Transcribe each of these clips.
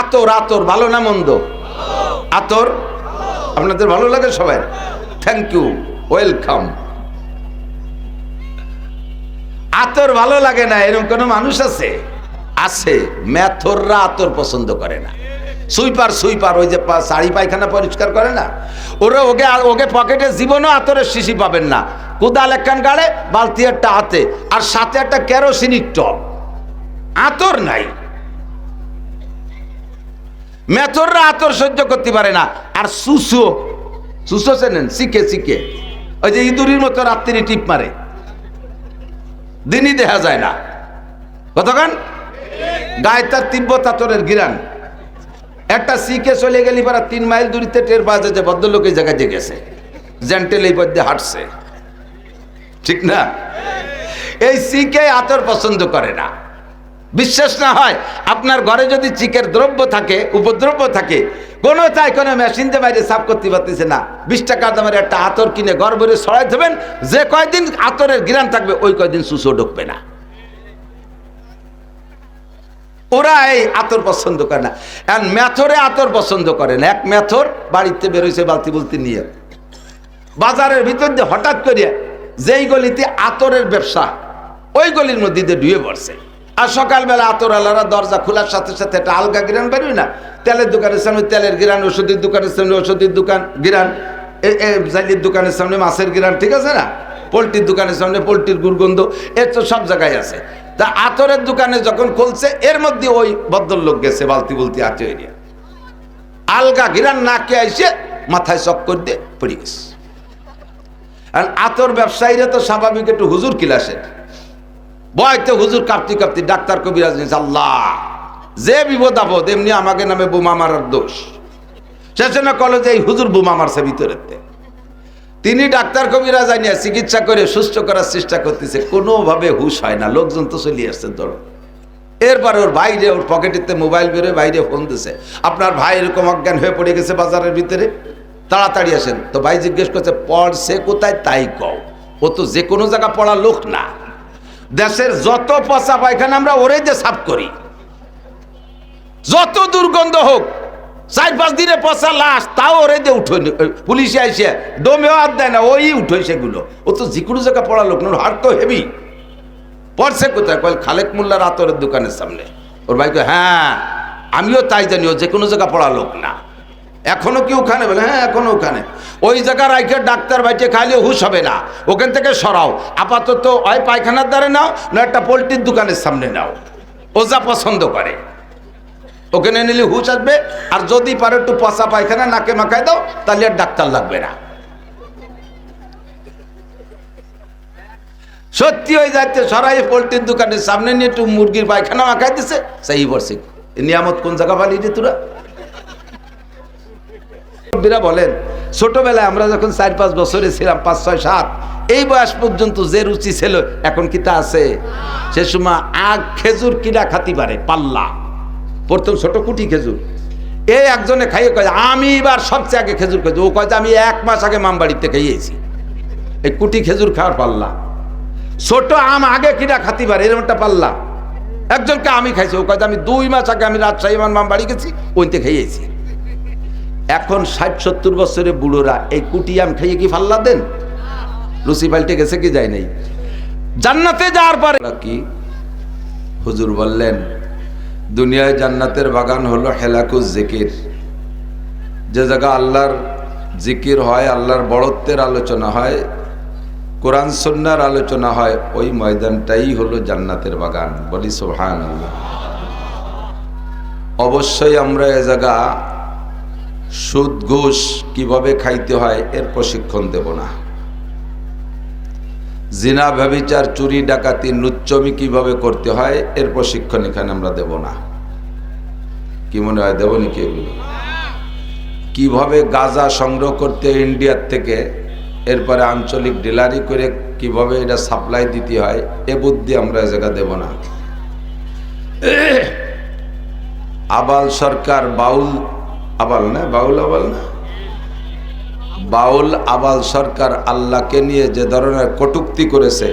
আতর আতর ভালো না মন্দ? আতর আপনাদের ভালো লাগে সবাই? Thank you, welcome. আতর ভালো লাগে না এরকম কোন মানুষ আছে? আছে। মেথররা আতর পছন্দ করে না। সুইপার সুইপার ওই যে শাড়ি পায়খানা পরিষ্কার করে না, ওরা ওকে পকেটে জীবনও আতরের শিশি পাবেন না। কোদাল একখান গাড়ে, বালতি একটা হাতে, আর সাথে একটা কেরোসিনিক টব, আতর নাই। মেথররা আতর সহ্য করতে পারে না। আর সুসো সুসো চেনেন? শিখে শিখে ওই যে ইঁদুরির মতো রাত্রি টিপ মারে, দিনই দেখা যায় না। কতক্ষণ গায়ে তার তিব্বত আতরের গিরান। একটা শিখে চলে গেলি পারা 3 মাইল দূরিতে টের পাওয়া যায় যে ভদ্রলোক এই জায়গায় যে গেছে, জেন্টেল এই পথে হাঁটছে, ঠিক না? এই শিখে আতর পছন্দ করে না। বিশ্বাস না হয় আপনার ঘরে যদি চিকের দ্রব্য থাকে, উপদ্রব্য থাকে, কোনো তাই কোনো মেশিন দিয়ে বাইরে সাফ করতে পারতেছে না, 20 টাকার দামের একটা আতর কিনে ঘর ভরে ছড়াই দেবেন, যে কয়দিন আতরের ঘিরান থাকবে ওই কয়দিন সুসো ঢুকবে না। ওরা এই আতর পছন্দ করে না। আর মেথরে আতর পছন্দ করে না। এক মেথর বাড়িতে বেরোইছে বালতি বুলতি নিয়ে, বাজারের ভিতর দিয়ে হঠাৎ করে যেই গলিতে আতরের ব্যবসা, ওই গলির মধ্যে দিয়ে ঢুয়ে পড়ছে। আর সকালবেলা আতর আলারা দরজা খোলার সাথে সাথে একটা আলগা গিরান বেরোয় না? তেলের দোকানের সামনে তেলের গিরান, ওষুধের দোকানের সামনে ওষুধের দোকান গিরান, জালির দোকানের সামনে মাছের গিরান, ঠিক আছে না? পোলট্রির দোকানের সামনে পোলট্রির দুর্গন্ধ, এর তো সব জায়গায় আছে। তা আতরের দোকানে যখন খুলছে, এর মধ্যে ওই ভদ্রলোক গেছে বালতি বুলতি আছে, আলগা গিরান নাকে আইসে মাথায় চক্কর দিয়ে পড়ে গেছে। আর আতর ব্যবসায়ীরা তো স্বাভাবিক একটু হুজুর কিলাসের বয়তে, হুজুর কাঁপতি কাঁপতি ডাক্তার কবিরাজ নিয়েছে, আল্লাহ যে বিপদ আপদ এমনি আমাকে নামে বোমা মারার দোষ। সেজন্য কলেজে এই হুজুর বোমা মারছে ভিতরেতে। তিনি ডাক্তার কবিরাজ আনিয়া চিকিৎসা করে সুস্থ করার চেষ্টা করতেছে, কোনোভাবে হুশ হয় না। লোকজন তো চলে আসছে ধরো। এরপরে ওর বাইরে, ওর পকেটেতে মোবাইল বেরোয়, বাইরে ফোন দিছে, আপনার ভাই এরকম অজ্ঞান হয়ে পড়ে গেছে বাজারের ভিতরে, তাড়াতাড়ি আসেন। তো ভাই জিজ্ঞেস করছে, পড়ছে কোথায় তাই কও? ও তো যে কোনো জায়গা পড়া লোক না। দেশের যত পচা পায়খানা আমরা ওরে দিয়ে সাফ করি, যত দুর্গন্ধ হোক, 4-5 দিনে পচা লাশ তাও ওরে দিয়ে উঠোই, পুলিশে আইসে ডোমেও হাত দেয় না, ওই উঠোই সেগুলো। ও তো যে কোনো জায়গা পড়া লোক না, ওর হার্ট তো হেভি। পড়ছে কোথায়? কয় খালেক মোল্লার আতরের দোকানের সামনে। ওর ভাই কয়, হ্যাঁ আমিও তাই জানি, ও যে কোনো জায়গা পড়া লোক না। এখনো কি ওখানে? বলে হ্যাঁ এখনো ওখানে। ওই জায়গার রাইখে ডাক্তার বাইটে খাইলে হুশ হবে না, ওখান থেকে সরাও। আপাতত ওই পায়খানার দ্বারে নাও, না একটা পোলট্রির দোকানের সামনে নাও। ও যা পছন্দ করে ওখানে নিলে হুশ আসবে। আর যদি পারো একটু পচা পায়খানা নাকে মাখায় দাও, তাহলে আর ডাক্তার লাগবে না। সত্যি হয়ে যাচ্ছে, সরাই পোলট্রির দোকানের সামনে নিয়ে একটু মুরগির পায়খানা মাখাই দিছে, সেই বর্ষে নিয়ামত কোন জায়গা পালি রে তোরা? বলেন ছোটবেলায় আমরা যখন 4-5 বছরে ছিলাম, 5, 6, 7 এই বয়স পর্যন্ত যে রুচি ছিল এখন কি তা আছে? সে সময় আগ খেজুর কিনা খাতি পারে পাল্লা, প্রথম ছোট কুটি খেজুর। এই একজনে খাইয়ে কয় আমি এবার সবচেয়ে আগে খেজুর খেয়েছি। ও কয় যে আমি 1 মাস আগে মামবাড়িতে খাইয়েছি। এই কুটি খেজুর খাওয়ার পাল্লা। ছোট আম আগে কিনা খাতি পারে, এরকম একটা পাল্লা। একজনকে আমি খাইছি, ও কয় যে আমি 2 মাস আগে আমি রাজশাহী আমার মামবাড়ি গেছি, ওইতে খাইয়েছি। এখন 60-70 বছরের বুড়োরা এই কুটি আম খাইয়ে কি ফাল্লা দেন? রুচি পাল্টে গেছে কি যায় নাই? জান্নাতে যাওয়ার পরে কি হুজুর বললেন, দুনিয়ায় জান্নাতের বাগান হলো হেলাকুজ জিকির। যে জায়গা আল্লাহর জিকির হয়, আল্লাহর বড়ত্বের আলোচনা হয়, কোরআন সুন্নাহর আলোচনা হয়, ওই ময়দানটাই হলো জান্নাতের বাগান। বলি সুবহানাল্লাহ। অবশ্যই আমরা এ জায়গা সুদ ঘুষ কিভাবে খাইতে হয় এর প্রশিক্ষণ দেব না। জিনা ব্যভিচার চুরি ডাকাতি লুচ্চমি কিভাবে করতে হয় এর প্রশিক্ষণ এখানে আমরা দেব না। কি মনে হয় দেব নাকি? এগুলো কিভাবে গাঁজা সংগ্রহ করতে ইন্ডিয়ার থেকে, এরপরে আঞ্চলিক ডিলারি করে কিভাবে এটা সাপ্লাই দিতে হয়, এ বুদ্ধি আমরা এ জায়গা দেব না। আবাল সরকার বাউল আবাল না, বাউল আবাল না, বাউল আবাল সরকার আল্লাহকে নিয়ে যে ধরনের কটূক্তি করেছে,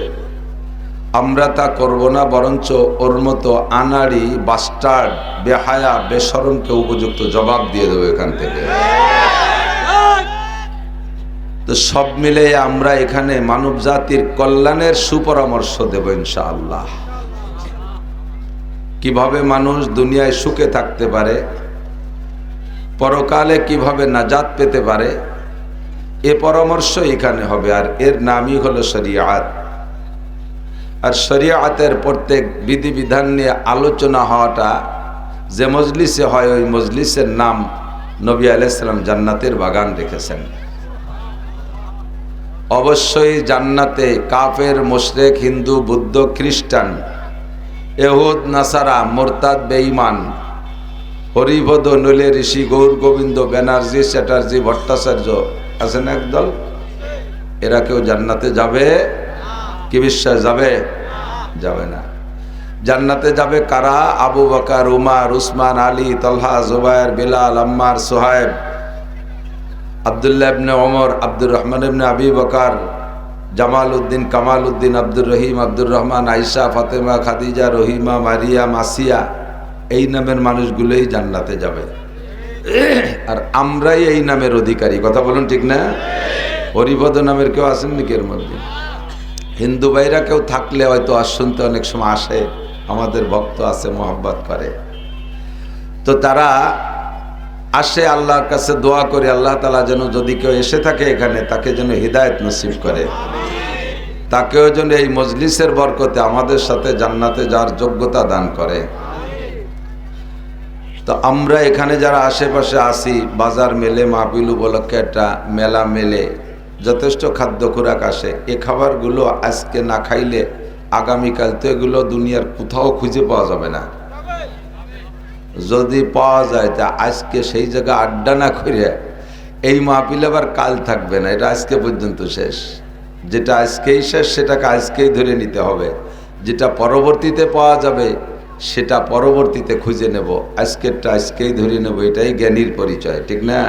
আমরা তা করব না, বরঞ্চ ওর মতো আনাড়ি বাস্টার্ড বেহায়া বেশরমকে উপযুক্ত জবাব দিয়ে দেবো এখান থেকে। তো সব মিলে আমরা এখানে মানব জাতির কল্যাণের সুপরামর্শ দেব ইনশাআল্লাহ। কিভাবে মানুষ দুনিয়ায় সুখে থাকতে পারে, পরকালে কিভাবে নাজাত পেতে পারে, এ পরামর্শ এখানে হবে। আর এর নামই হলো শরিয়াত। আর শরিয়াতের প্রত্যেক বিধিবিধান নিয়ে আলোচনা হওয়াটা যে মজলিসে হয়, ওই মজলিসের নাম নবী আলাইহিস সালাম জান্নাতের বাগান রেখেছেন। অবশ্যই জান্নাতে কাফের, মুশরিক, হিন্দু, বৌদ্ধ, খ্রিস্টান, ইহুদ, নাসারা, মোরতাদ, বেঈমান, হরিপদ, নলে, ঋষি, গৌর গোবিন্দ, ব্যানার্জি, চ্যাটার্জি, ভট্টাচার্য আছেন একদল, এরা কেউ জান্নাতে যাবে? কি বিশ্বাস যাবে? যাবে না। জান্নাতে যাবে কারা? আবু বকর, উমর, উসমান, আলী, তলহা, জুবায়ের, বিলাল, আম্মার, সুহাইব, আব্দুল্লাহ ইবনে ওমর, আব্দুর রহমান ইবনে আবি বকর, জামাল উদ্দিন, কামাল উদ্দিন, আব্দুর রহিম, আব্দুর রহমান, আয়েশা, ফাতেমা, খাদিজা, রহিমা, মারিয়া, মাসিয়া, এই নামের মানুষগুলোই জান্নাতে যাবে। আর আমরাই এই নামের অধিকারী। কথা বলুন ঠিক না? হরিপদ নামের কেউ আছেন নাকি এর মধ্যে? হিন্দু ভাইরা কেউ থাকলে হয়তো শুনতে অনেক সময় আসে, আমাদের ভক্ত আছে, মোহাব্বত করে, তো তারা আসে, আল্লাহর কাছে দোয়া করে আল্লাহ তাআলা যেন যদি কেউ এসে থাকে এখানে, তাকে যেন হিদায়াত নসিব করে, তাকেও যেন এই মজলিসের বরকতে আমাদের সাথে জান্নাতে যাওয়ার যোগ্যতা দান করে। তো আমরা এখানে যারা আশেপাশে আসি, বাজার মেলে, মাহফিল উপলক্ষে একটা মেলা মেলে, যথেষ্ট খাদ্য খোরাক আসে। এ খাবারগুলো আজকে না খাইলে আগামীকাল তো এগুলো দুনিয়ার কোথাও খুঁজে পাওয়া যাবে না। যদি পাওয়া যায় তা আজকে সেই জায়গায় আড্ডা না করে এই মাহফিল আবার কাল থাকবে না, এটা আজকে পর্যন্ত শেষ। যেটা আজকেই শেষ সেটাকে আজকেই ধরে নিতে হবে, যেটা পরবর্তীতে পাওয়া যাবে সেটা পরবর্তীতে খুঁজে নেব, আজকেরটা আজকেই ধরে নেব, এটাই জ্ঞানীর পরিচয়, ঠিক না?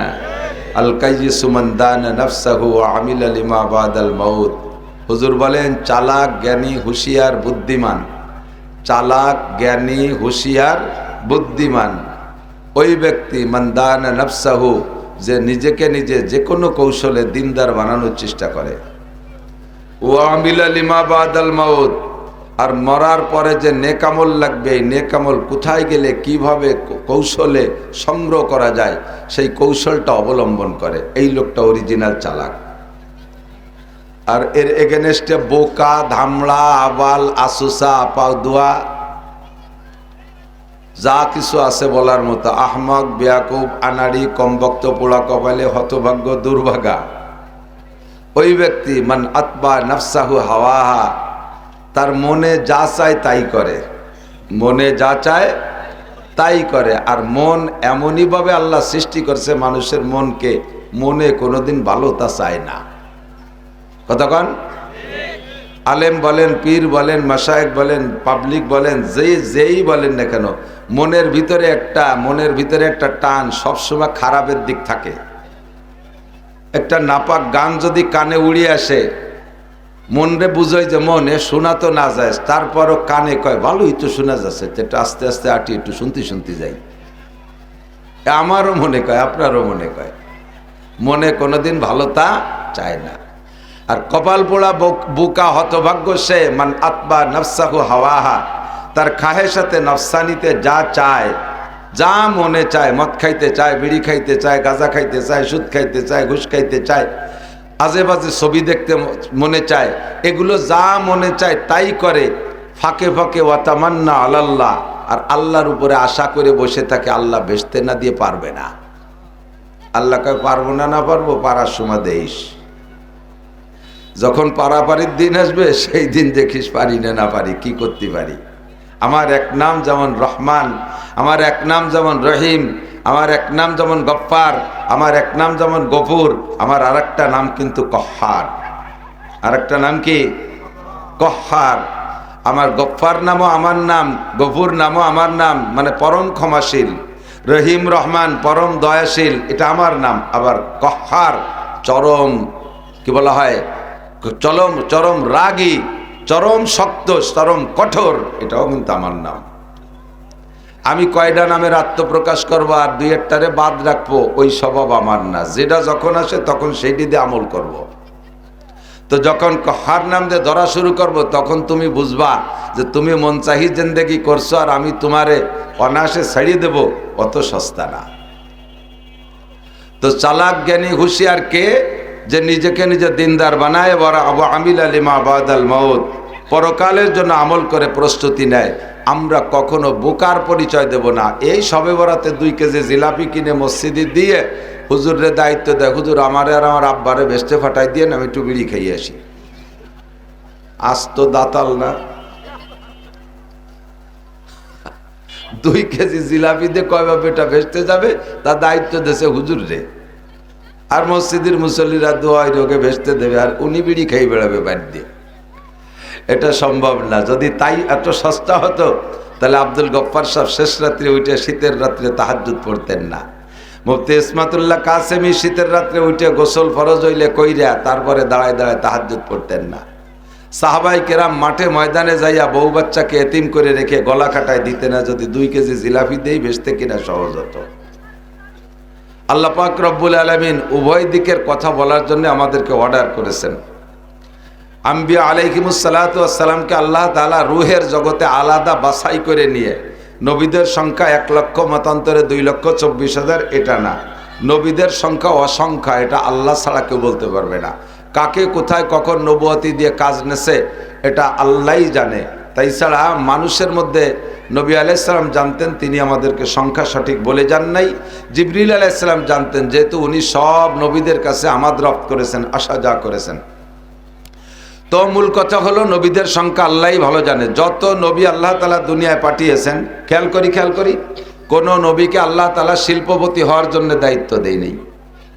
আল কাইয়িসু মান দানা নাফসাহু ওয়া আমিলা লিমা বাদাল মাউত। হুজুর বলেন চালাক, জ্ঞানী, হুঁশিয়ার, বুদ্ধিমান। চালাক, জ্ঞানী, হুঁশিয়ার, বুদ্ধিমান ওই ব্যক্তি মান দানা নাফসাহু, যে নিজেকে নিজে যে কোনো কৌশলে দিনদার বানানোর চেষ্টা করে, ওয়া আমিলা লিমা বাদাল মাউত, আর মরার পরে যে নেকামল লাগবে, এই নেকামল কোথায় গেলে কিভাবে কৌশলে সংগ্রহ করা যায় সেই কৌশলটা অবলম্বন করে, এই লোকটা অরিজিনাল চালাক। আর এর এগেনস্টে বোকা, ধামড়া, আবাল, আসুসা, আপাউদুয়া, যা কিছু আছে বলার মতো, আহমক, বেয়াকুব, আনাড়ি, কমবক্ত, পোড়া কপালে, হতভাগ্য, দুর্ভাগা ওই ব্যক্তি মান আতবা নাফসাহু হাওয়াহা, তার মনে যা চায় তাই করে, মনে যা চায় তাই করে। আর মন এমনই ভাবে আল্লাহ সৃষ্টি করছে মানুষের মনকে, মনে কোনোদিন ভালোতা চায় না। কতক্ষণ আলেম বলেন, পীর বলেন, মাশায়েখ বলেন, পাবলিক বলেন, যেই বলেন না কেন, মনের ভিতরে একটা টান সবসময় খারাপের দিক থাকে। একটা নাপাক গান যদি কানে উড়িয়ে আসে, মনরে বুঝাই যে মনে শোনা তো না যায়, তারপরও কানে কয় ভালোই তো শোনা যাচ্ছে, যেটা আস্তে আস্তে আটি একটু শুনতে যাই। আমারও মনে কয়, আপনারও মনে কয়, মনে কোনোদিন ভালোতা চায় না। আর কপাল পোড়া বুকা হতভাগ্য সে মান আতবা নাফসাহু হাওয়াহা, তার খাহেসাতে নফসানিতে যা চায়, যা মনে চায়, মদ খাইতে চায়, বিড়ি খাইতে চায়, গাঁজা খাইতে চায়, সুদ খাইতে চায়, ঘুষ খাইতে চায়, আজে বাজে ছবি দেখতে মনে চায়, এগুলো যা মনে চায় তাই করে। ফাঁকে ফাঁকে ওয়াতামান্না আলাল্লাহ, আর আল্লাহর উপরে আশা করে বসে থাকে আল্লাহ বেচতে না দিয়ে পারবে না। আল্লাহ কয় পারবো না, না পারবো, পারার সময় দেইস, যখন পারাপারির দিন আসবে সেই দিন দেখিস পারি না পারি, কি করতে পারি। আমার এক নাম যেমন রহমান, আমার এক নাম যেমন রহিম, আমার এক নাম যেমন গফফার, আমার এক নাম যেমন গফুর, আমার আরেকটা নাম কিন্তু কহ্হার। আরেকটা নাম কি? কহ্হার। আমার গফফার নামও আমার নাম, গফুর নামও আমার নাম, মানে পরম ক্ষমাশীল। রহিম রহমান পরম দয়াশীল, এটা আমার নাম। আবার কহ্হার চরম, কি বলা হয়, চরম রাগী, চরম শক্ত, চরম কঠোর, এটাও কিন্তু আমার নাম। আমি কয়টা নামের আত্মপ্রকাশ করবো আর দুই একটারে বাদ রাখবো, ওই স্বভাব আমার না। যেটা যখন আসে তখন সেইটি দিয়ে আমল করব। তো যখন কাহার নাম দিয়ে ধরা শুরু করব, তখন তুমি বুঝবা যে তুমি মন চাহি জিন্দেগি করছো আর আমি তোমারে অনায়াসে ছাড়িয়ে দেব, অত সস্তা না। তো চালাক জ্ঞানী হুঁশিয়ার কে? যে নিজেকে নিজে দিনদার বানায়, বড় আবু আমিল আলিমা বাদাল মাউত, পরকালের জন্য আমল করে প্রস্তুতি নেয়। আমরা কখনো বোকার পরিচয় দেব না। এই সবে বরাতে 2 কেজি জিলাপি কিনে মসজিদে দিয়ে হুজুরের দায়িত্ব দেয়, হুজুর আমারে আর আমার আব্বারে ভেস্টে ফাটাই দিয়ে আমি একটু বিড়ি খেয়ে আসি। আজ তো দাতাল না, 2 কেজি জিলাপি দিয়ে কয় বাপেটা ভেস্টে যাবে, তার দায়িত্ব দেশে হুজুর রে। আর মসজিদের মুসল্লিরা দোয়াই রোগে ভেস্তে দেবে, আর উনি বিড়ি খেয়ে বেড়াবে বাড়ি দিয়ে। এটা সম্ভব না। যদি তাই এত সস্তা হতো, তাহলে আব্দুল গফফার সাহেব শেষ রাত্রে উঠে শীতের রাত্রে তাহাজ্জুদ পড়তেন না। মুফতি ইসমাতুল্লাহ কাসেমি শীতের রাত্রে উঠে গোসল ফরজ হইলে কইরা তারপরে দাঁড়ায় দাঁড়ায় তাহাজ্জুদ পড়তেন না। সাহাবাই কেরাম মাঠে ময়দানে যাইয়া বউ বাচ্চাকে এতিম করে রেখে গলা কাটায় দিতে না, যদি 2 কেজি জিলাপি দেই বেচতে কিনা সহজ হতো। আল্লাহ পাক রব্বুল আলামিন উভয় দিকের কথা বলার জন্য আমাদেরকে অর্ডার করেছেন। আম্বিয়া আলাইহিমুস সালাতু ওয়াস সালামকে আল্লাহ তাআলা রূহের জগতে আলাদা বাছাই করে নিয়ে, নবীদের সংখ্যা 1 লক্ষ, মতান্তরে 2,24,000, এটা না। নবীদের সংখ্যা অসংখ্য, এটা আল্লাহ ছাড়া কেউ বলতে পারবে না। কাকে কোথায় কখন নবুয়তি দিয়ে কাজ নেছে এটা আল্লাহই জানে। তাই ছাড়া মানুষের মধ্যে নবী আলাইহিস সালাম জানতেন, তিনি আমাদেরকে সংখ্যা সঠিক বলে যান নাই। জিবরিল আলাইহিস সালাম জানতেন, যেহেতু উনি সব নবীদের কাছে আমাদ রপ্ত করেছেন, আসা যা করেছেন। তো মূল কথা হলো, নবীদের সংখ্যা আল্লাহই ভালো জানে। যত নবী আল্লাহ তাআলা দুনিয়ায় পাঠিয়েছেন, খেয়াল করি, কোন নবীকে আল্লাহ তাআলা শিল্পপতি হওয়ার জন্য দায়িত্ব দেয় নেই।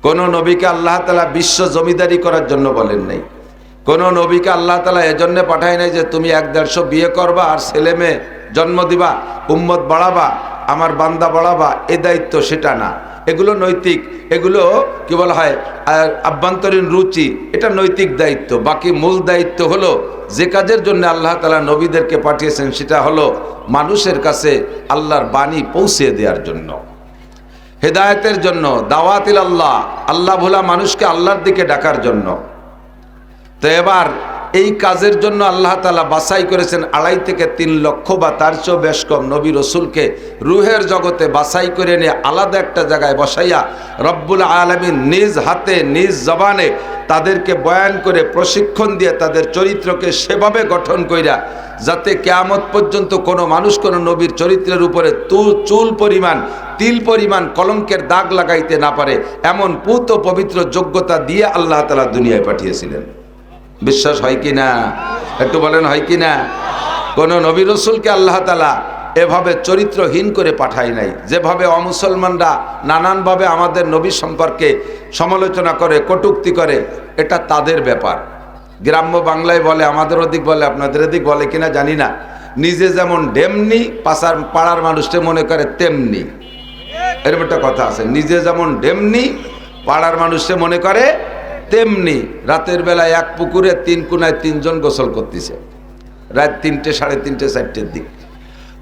কোন নবীকে আল্লাহ তাআলা বিশ্ব জমিদারি করার জন্য বলেন নাই। কোন নবীকে আল্লাহ তাআলা এজন্য পাঠায় নাই যে তুমি 100-150 বিয়ে করবা আর ছেলে মেয়ে জন্ম দিবা, উম্মত বাড়াবা, আমার বান্দা বাড়াবা, এ দায়িত্ব সেটা না। এগুলো নৈতিক, এগুলো কি বলা হয় আভ্যন্তরীণ রুচি, এটা নৈতিক দায়িত্ব। বাকি মূল দায়িত্ব হলো যে কাজের জন্য আল্লাহ তাআলা নবীদেরকে পাঠিয়েছেন, সেটা হলো মানুষের কাছে আল্লাহর বাণী পৌঁছে দেওয়ার জন্য, হেদায়েতের জন্য, দাওয়াতিল আল্লাহ, আল্লাহ ভোলা মানুষকে আল্লাহর দিকে ডাকার জন্য। তো এবার এই কাজের জন্য আল্লাহ তাআলা বাছাই করেছেন 2.5 থেকে 3 লক্ষ বা তার চেয়েও বেশ কম নবী রসুলকে রুহের জগতে বাছাই করে নিয়ে আলাদা একটা জায়গায় বসাইয়া রব্বুল আলামিন নিজ হাতে নিজ জবানে তাদেরকে বয়ান করে প্রশিক্ষণ দিয়ে তাদের চরিত্রকে সেভাবে গঠন কইরা, যাতে কিয়ামত পর্যন্ত কোনো মানুষ কোনো নবীর চরিত্রের উপরে চুল পরিমাণ, তিল পরিমাণ কলঙ্কের দাগ লাগাইতে না পারে, এমন পুত পবিত্র যোগ্যতা দিয়ে আল্লাহ তাআলা দুনিয়ায় পাঠিয়েছিলেন। বিশ্বাস হয় কি না? একটু বলেন, হয় কি না? কোন নবী রসুলকে আল্লাহ তাআলা এভাবে চরিত্রহীন করে পাঠায় নাই। যেভাবে অমুসলমানরা নানানভাবে আমাদের নবী সম্পর্কে সমালোচনা করে, কটূক্তি করে, এটা তাদের ব্যাপার। গ্রাম্য বাংলায় বলে, আমাদের ওদিক বলে, আপনাদের ওদিক বলে কিনা জানি না, নিজে যেমন ডেমনি পাড়ার মানুষটা মনে করে তেমনি, এরকম একটা কথা আছে। নিজে যেমন ডেমনি পাড়ার মানুষটা মনে করে তেমনি। রাতের বেলায় এক পুকুরে 3 কোনায় 3 জন গোসল করতেছে, রাত 3টে, 3:30, 4টের দিক।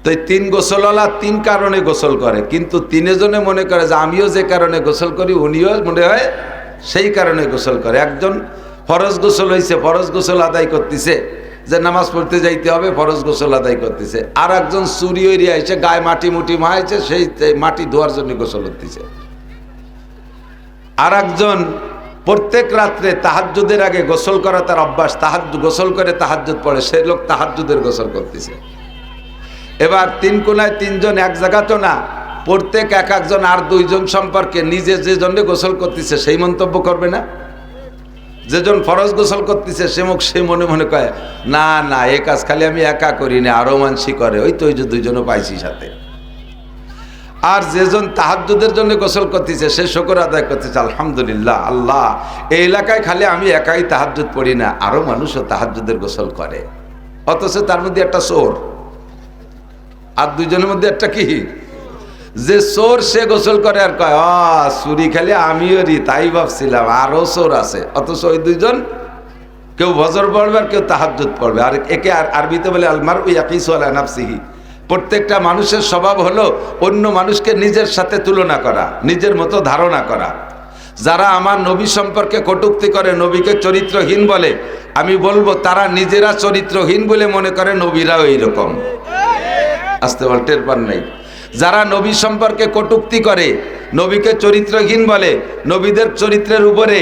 তো এই 3 গোসলওয়ালা 3 কারণে গোসল করে, কিন্তু 3 জনে মনে করে যে আমিও যে কারণে গোসল করি উনিও মনে হয় সেই কারণে গোসল করে। একজন ফরজ গোসল হয়েছে, ফরজ গোসল আদায় করতেছে, যে নামাজ পড়তে যাইতে হবে, ফরজ গোসল আদায় করতেছে। আর একজন চুরি এরিয়া এসে গায়ে মাটি মুটি মায়েছে, সেই মাটি ধোয়ার জন্য গোসল করতেছে। আর একজন প্রত্যেক রাত্রে তাহাজ্জুদের আগে গোসল করা তার অভ্যাস, গোসল করে তাহাজ্জুদ পড়ে, সে লোক তাহাজ্জুদের গোসল করতেছে। এবার 3 কোনায় 3 জন এক জায়গা তো না, প্রত্যেক এক একজন আর 2 জন সম্পর্কে নিজে যে জন্য গোসল করতেছে সেই মন্তব্য করবে না? যেজন ফরজ গোসল করতেছে সে মনে মনে কয়, না না, এ কাজ খালি আমি একা করি না, আরো মানসি করে, ওই তো ওই যে 2 জনও পাইছি সাথে। আর যেজন তাহাজ্জুদের জন্য গোসল করতেছে সে শুকর আদায় করতেছে, আলহামদুলিল্লাহ, আল্লাহ এই এলাকায় খালি আমি একাই তাহাজ্জুদ পড়ি না, আরো মানুষও তাহাজ্জুদের গোসল করে। অথচ তার মধ্যে একটা চোর, আর 2 জনের মধ্যে একটা কি, যে চোর সে গোসল করে আর কয়, চুরি খালি আমিও রি, তাই ভাবছিলাম আরো চোর আছে। অথচ ওই 2 জন কেউ ফজর পড়বে আর কেউ তাহাজ্জুদ পড়বে। আর একে আর আরবিতে বলে আলমার ও ইয়াকিসু আলা নাফসিহি। প্রত্যেকটা মানুষের স্বভাব হলো অন্য মানুষকে নিজের সাথে তুলনা করা, নিজের মতো ধারণা করা। যারা আমার নবী সম্পর্কে কটূক্তি করে, নবীকে চরিত্রহীন বলে, আমি বলবো তারা নিজেরা চরিত্রহীন বলে মনে করে নবীরাও এইরকম। আসতে বল, টের পান নাই? যারা নবী সম্পর্কে কটূক্তি করে, নবীকে চরিত্রহীন বলে, নবীদের চরিত্রের উপরে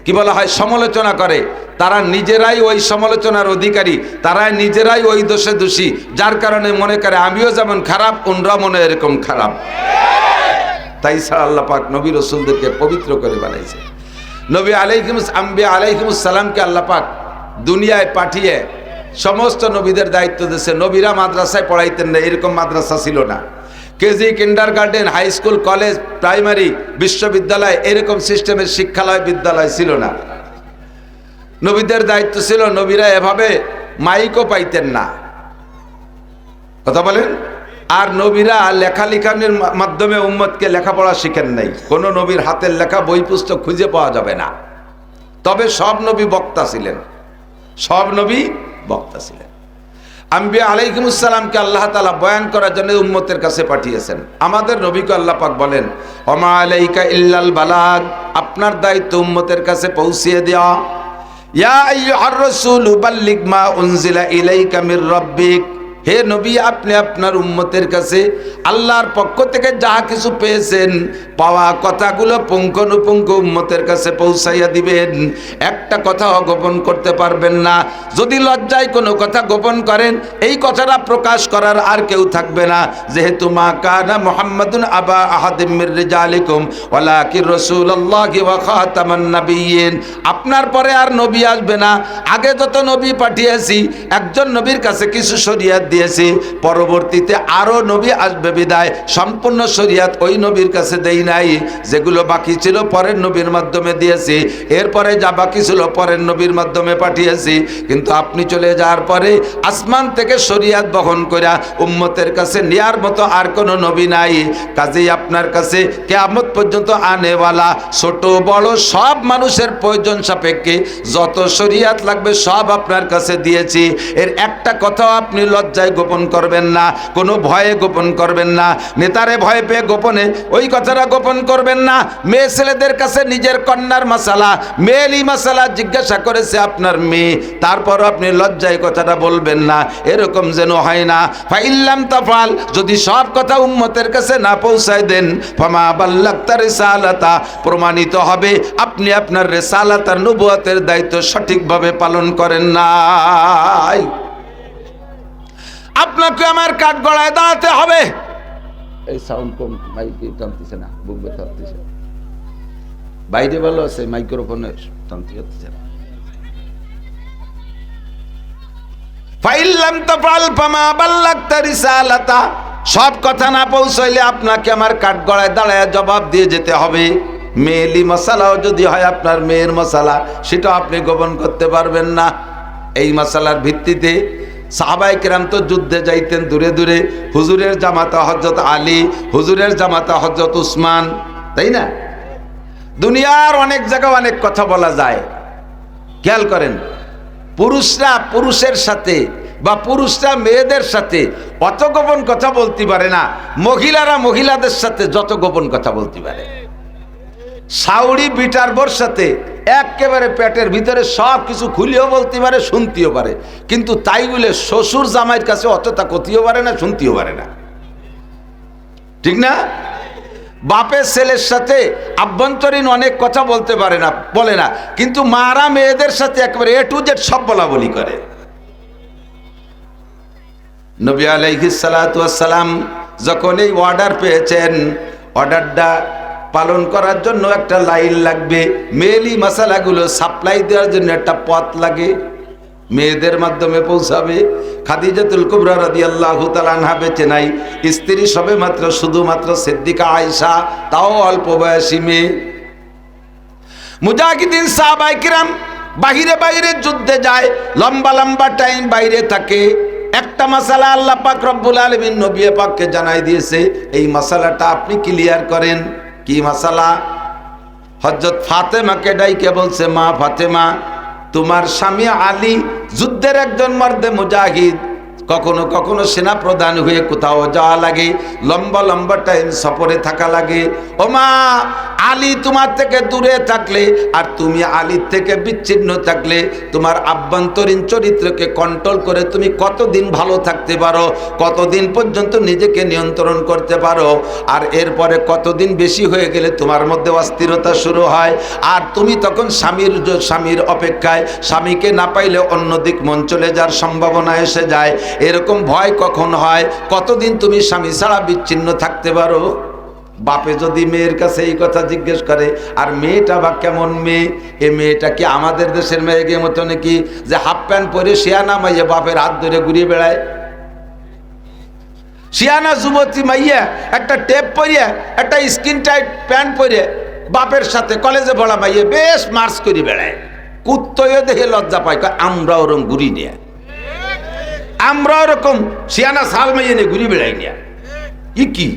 কি বলা হয় সমালোচনা করে, তারা নিজেরাই ওই সমালোচনার অধিকারী, তারাই নিজেরাই ওই দোষে দোষী, যার কারণে মনে করে আমিও যেমন খারাপ অন্যরা মনে এরকম খারাপ। তাই ছাড়া আল্লাহ পাক নবী রসুলদেরকে পবিত্র করে বানাইছে। নবী আম্বিয়া আলাইহিমুস সালামকে আল্লাহ পাক দুনিয়ায় পাঠিয়ে সমস্ত নবীদের দায়িত্ব দিয়েছে। নবীরা মাদ্রাসায় পড়াইতেন না, এরকম মাদ্রাসা ছিল না। KG, kindergarten, high school, college, primary, বিশ্ববিদ্যালয় এরকম সিস্টেমের শিক্ষালয় বিদ্যালয় ছিল না। নবীদের দায়িত্ব ছিল, নবীরা এভাবে মাইকও পাইতেন না, কথা বলেন। আর নবীরা লেখালেখানির মাধ্যমে উম্মতকে লেখাপড়া শিখেন নাই। কোন নবীর হাতের লেখা বই পুস্তক খুঁজে পাওয়া যাবে না। তবে সব নবী বক্তা ছিলেন, সব নবী বক্তা ছিলেন। আম্বিয়া আলাইহিমুস সালামকে আল্লাহ তাআলা বয়ান করার জন্য উম্মতের কাছে পাঠিয়েছেন। আমাদের নবীকে আল্লাহ পাক বলেন, ওমা আলাইকা ইল্লাল বালাগ, আপনার দায়িত্ব উম্মতের কাছে পৌঁছিয়ে দেওয়া। ইয়া আইয়ুহার রাসূলু বাল্লিগ মা উনজিলা ইলাইকা মির রাব্বিক, হে নবী আপনি আপনার উম্মতের কাছে আল্লাহর পক্ষ থেকে যা কিছু পেয়েছেন, পাওয়া কথাগুলো পুঙ্খানুপুঙ্খ উম্মতের কাছে পৌঁছাইয়া দিবেন। একটা কথাও গোপন করতে পারবেন না। যদি লজ্জায় কোনো কথা গোপন করেন, এই কথাটা প্রকাশ করার আর কেউ থাকবে না। যেহেতু মা কানা মুহাম্মাদুন আবা আহাদিম মির রিজালিকুম ওয়ালাকিন রাসূলুল্লাহি ওয়া খাতামান নাবিয়্যিন, আপনার পরে আর নবী আসবে না। আগে যত নবী পাঠিয়েছি, একজন নবীর কাছে কিছু শরীয়ত দিয়েছি, পরবর্তীতে আরো নবী আসবে বিদায় সম্পূর্ণ শরীয়ত ওই নবীর কাছে দেই নাই। যেগুলো বাকি ছিল পরের নবীর মাধ্যমে দিয়েছি, এরপরে যা বাকি ছিল পরের নবীর মাধ্যমে পাঠিয়েছি। কিন্তু আপনি চলে যাওয়ার পরে আসমান থেকে শরীয়ত বহন করে উম্মতের কাছে নেয়ার মতো আর কোনো নবী নাই। কাজেই আপনার কাছে কিয়ামত পর্যন্ত আনেওয়ালা ছোট বড় সব মানুষের প্রয়োজন সাপেক্ষে যত শরীয়ত লাগবে সব আপনার কাছে দিয়েছি। এর একটা কথাও আপনি লজ্জায় গোপন করবেন না, কোনো ভয়ে গোপন করবেন না। নেতারে ভয় পেয়ে গোপনে ওই কথাটা গোপন করবেন না। মেয়ে ছেলেদের কাছে নিজের কন্যার মাসালা, মেয়েলি মাসালা জিজ্ঞাসা করেছে আপনার মেয়ে, তারপর আপনি লজ্জায় কথাটা বলবেন না, এরকম যেন হয় না। ফাইল্লাম তাফাল, যদি সব কথা উম্মতের কাছে না পৌঁছায় দেন, ফামা বাল্লাগতা রিসালাতা, প্রমাণিত হবে আপনি আপনার রিসালাত আর নবুয়তের দায়িত্ব সঠিকভাবে পালন করেন নাই। আপনাকে আমার কাঠ গড়ায় দাঁড়াতে হবে। এই সাউন্ড কম, মাইকে টানতেছে না, বুক ব্যথা হচ্ছে। বাইরে ভালো আছে, মাইক্রোফোনে টানতে হচ্ছে না। ফাইল্লাম তাফাল ফামা বাল্লাগতা রিসালাতা, সব কথা না পৌঁছাইলে আপনাকে আমার কাঠ গড়ায় দাঁড়ায় জবাব দিয়ে যেতে হবে। মেয়েলি মশালাও যদি হয় আপনার মেয়ের মশালা, সেটা আপনি গোপন করতে পারবেন না। এই মশালার ভিত্তিতে সাহাবায়ে কেরাম তো যুদ্ধে যাইতেন দূরে দূরে। হুজুরের জামাতা হযরত আলী, হুজুরের জামাতা হযরত উসমান, তাই না? দুনিয়ার অনেক জায়গায় অনেক কথা বলা যায়। খেয়াল করেন, পুরুষরা পুরুষের সাথে বা পুরুষরা মেয়েদের সাথে অত গোপন কথা বলতে পারে না, মহিলারা মহিলাদের সাথে যত গোপন কথা বলতে পারে। সাউরি বিটার বোর সাথে একেবারে পেটের ভিতরে সব কিছু খুলেও বলতে পারে, শুনতেও পারে। কিন্তু তাই বলে শ্বশুর জামাইয়ের কাছে অতটা কথিও পারে না, শুনতেও পারে না, ঠিক না? বাপের ছেলের সাথে আভ্যন্তরীণ অনেক কথা বলতে পারে না, বলে না, কিন্তু মারা মেয়েদের সাথে একেবারে এ টু জেড সব বলা বলি করে। নবী আলাইহিস সালাতু ওয়াস সালাম যখন এই অর্ডার পেয়েছেন, অর্ডারটা পালন করার জন্য একটা লাইন লাগবে, মেয়েলি মশালাগুলো সাপ্লাই দেওয়ার জন্য একটা পথ লাগে, মেয়েদের মাধ্যমে পৌঁছাবে। খাদিজাতুল কুবরা রাদিয়াল্লাহু তাআলা আনহা বেঁচে নাই, স্ত্রী সবে মাত্র শুধুমাত্র সিদ্দিকা আয়েশা, তাও অল্প বয়সী মেয়ে। মুজাহিদিন সাহাবায়ে কিরাম বাহিরে বাহিরে যুদ্ধে যায়, লম্বা লম্বা টাইম বাইরে থাকে। একটা মাসালা আল্লাহ পাক রব্বুল আলামিন নবী পাককে জানাই দিয়েছে, এই মাসালাটা আপনি ক্লিয়ার করেন। কি মাসালা? হযরত ফাতেমাকে ডাইকে বলছে, মা ফাতেমা, তোমার স্বামী আলী যুদ্ধের একজন মর্দে মুজাহিদ, কখনো কখনো সেনা প্রধান হয়ে কোথাও যাওয়া লাগে, লম্বা লম্বা টাইম সফরে থাকা লাগে। ও মা, আলী তোমার থেকে দূরে থাকলে আর তুমি আলীর থেকে বিচ্ছিন্ন থাকলে তোমার আভ্যন্তরীণ চরিত্রকে কন্ট্রোল করে তুমি কতদিন ভালো থাকতে পারো, কতদিন পর্যন্ত নিজেকে নিয়ন্ত্রণ করতে পারো, আর এরপরে কতদিন বেশি হয়ে গেলে তোমার মধ্যে অস্থিরতা শুরু হয়, আর তুমি তখন স্বামীর অপেক্ষায়, স্বামীকে না পাইলে অন্যদিক মন চলে যাওয়ার সম্ভাবনা এসে যায়। এরকম ভয় কখন হয়, কতদিন তুমি স্বামী ছাড়া বিচ্ছিন্ন থাকতে পারো। বাপে যদি মেয়ের কাছে এই কথা জিজ্ঞেস করে, আর মেয়েটা বা কেমন মেয়ে, এ মেয়েটা কি আমাদের দেশের মেয়েকে মতো নাকি যে হাফ প্যান্ট পরে শিয়ানা মাইয়া বাপের হাত ধরে ঘুরিয়ে বেড়ায়? শিয়ানা যুবতী মাইয়া একটা টেপ পরিয়ে, একটা স্কিন টাইট প্যান্ট পরে বাপের সাথে কলেজে পড়া মাইয়া বেশ মার্চ করে বেড়ায়। কুত্তয় দেখে লজ্জা পায়, আমরা ওরকম ঘুরি নিয়ে, আমরা ওরকম শিয়ানা সাল মাইয়া নিয়ে ঘুরি বেড়াই নিয়ে। কি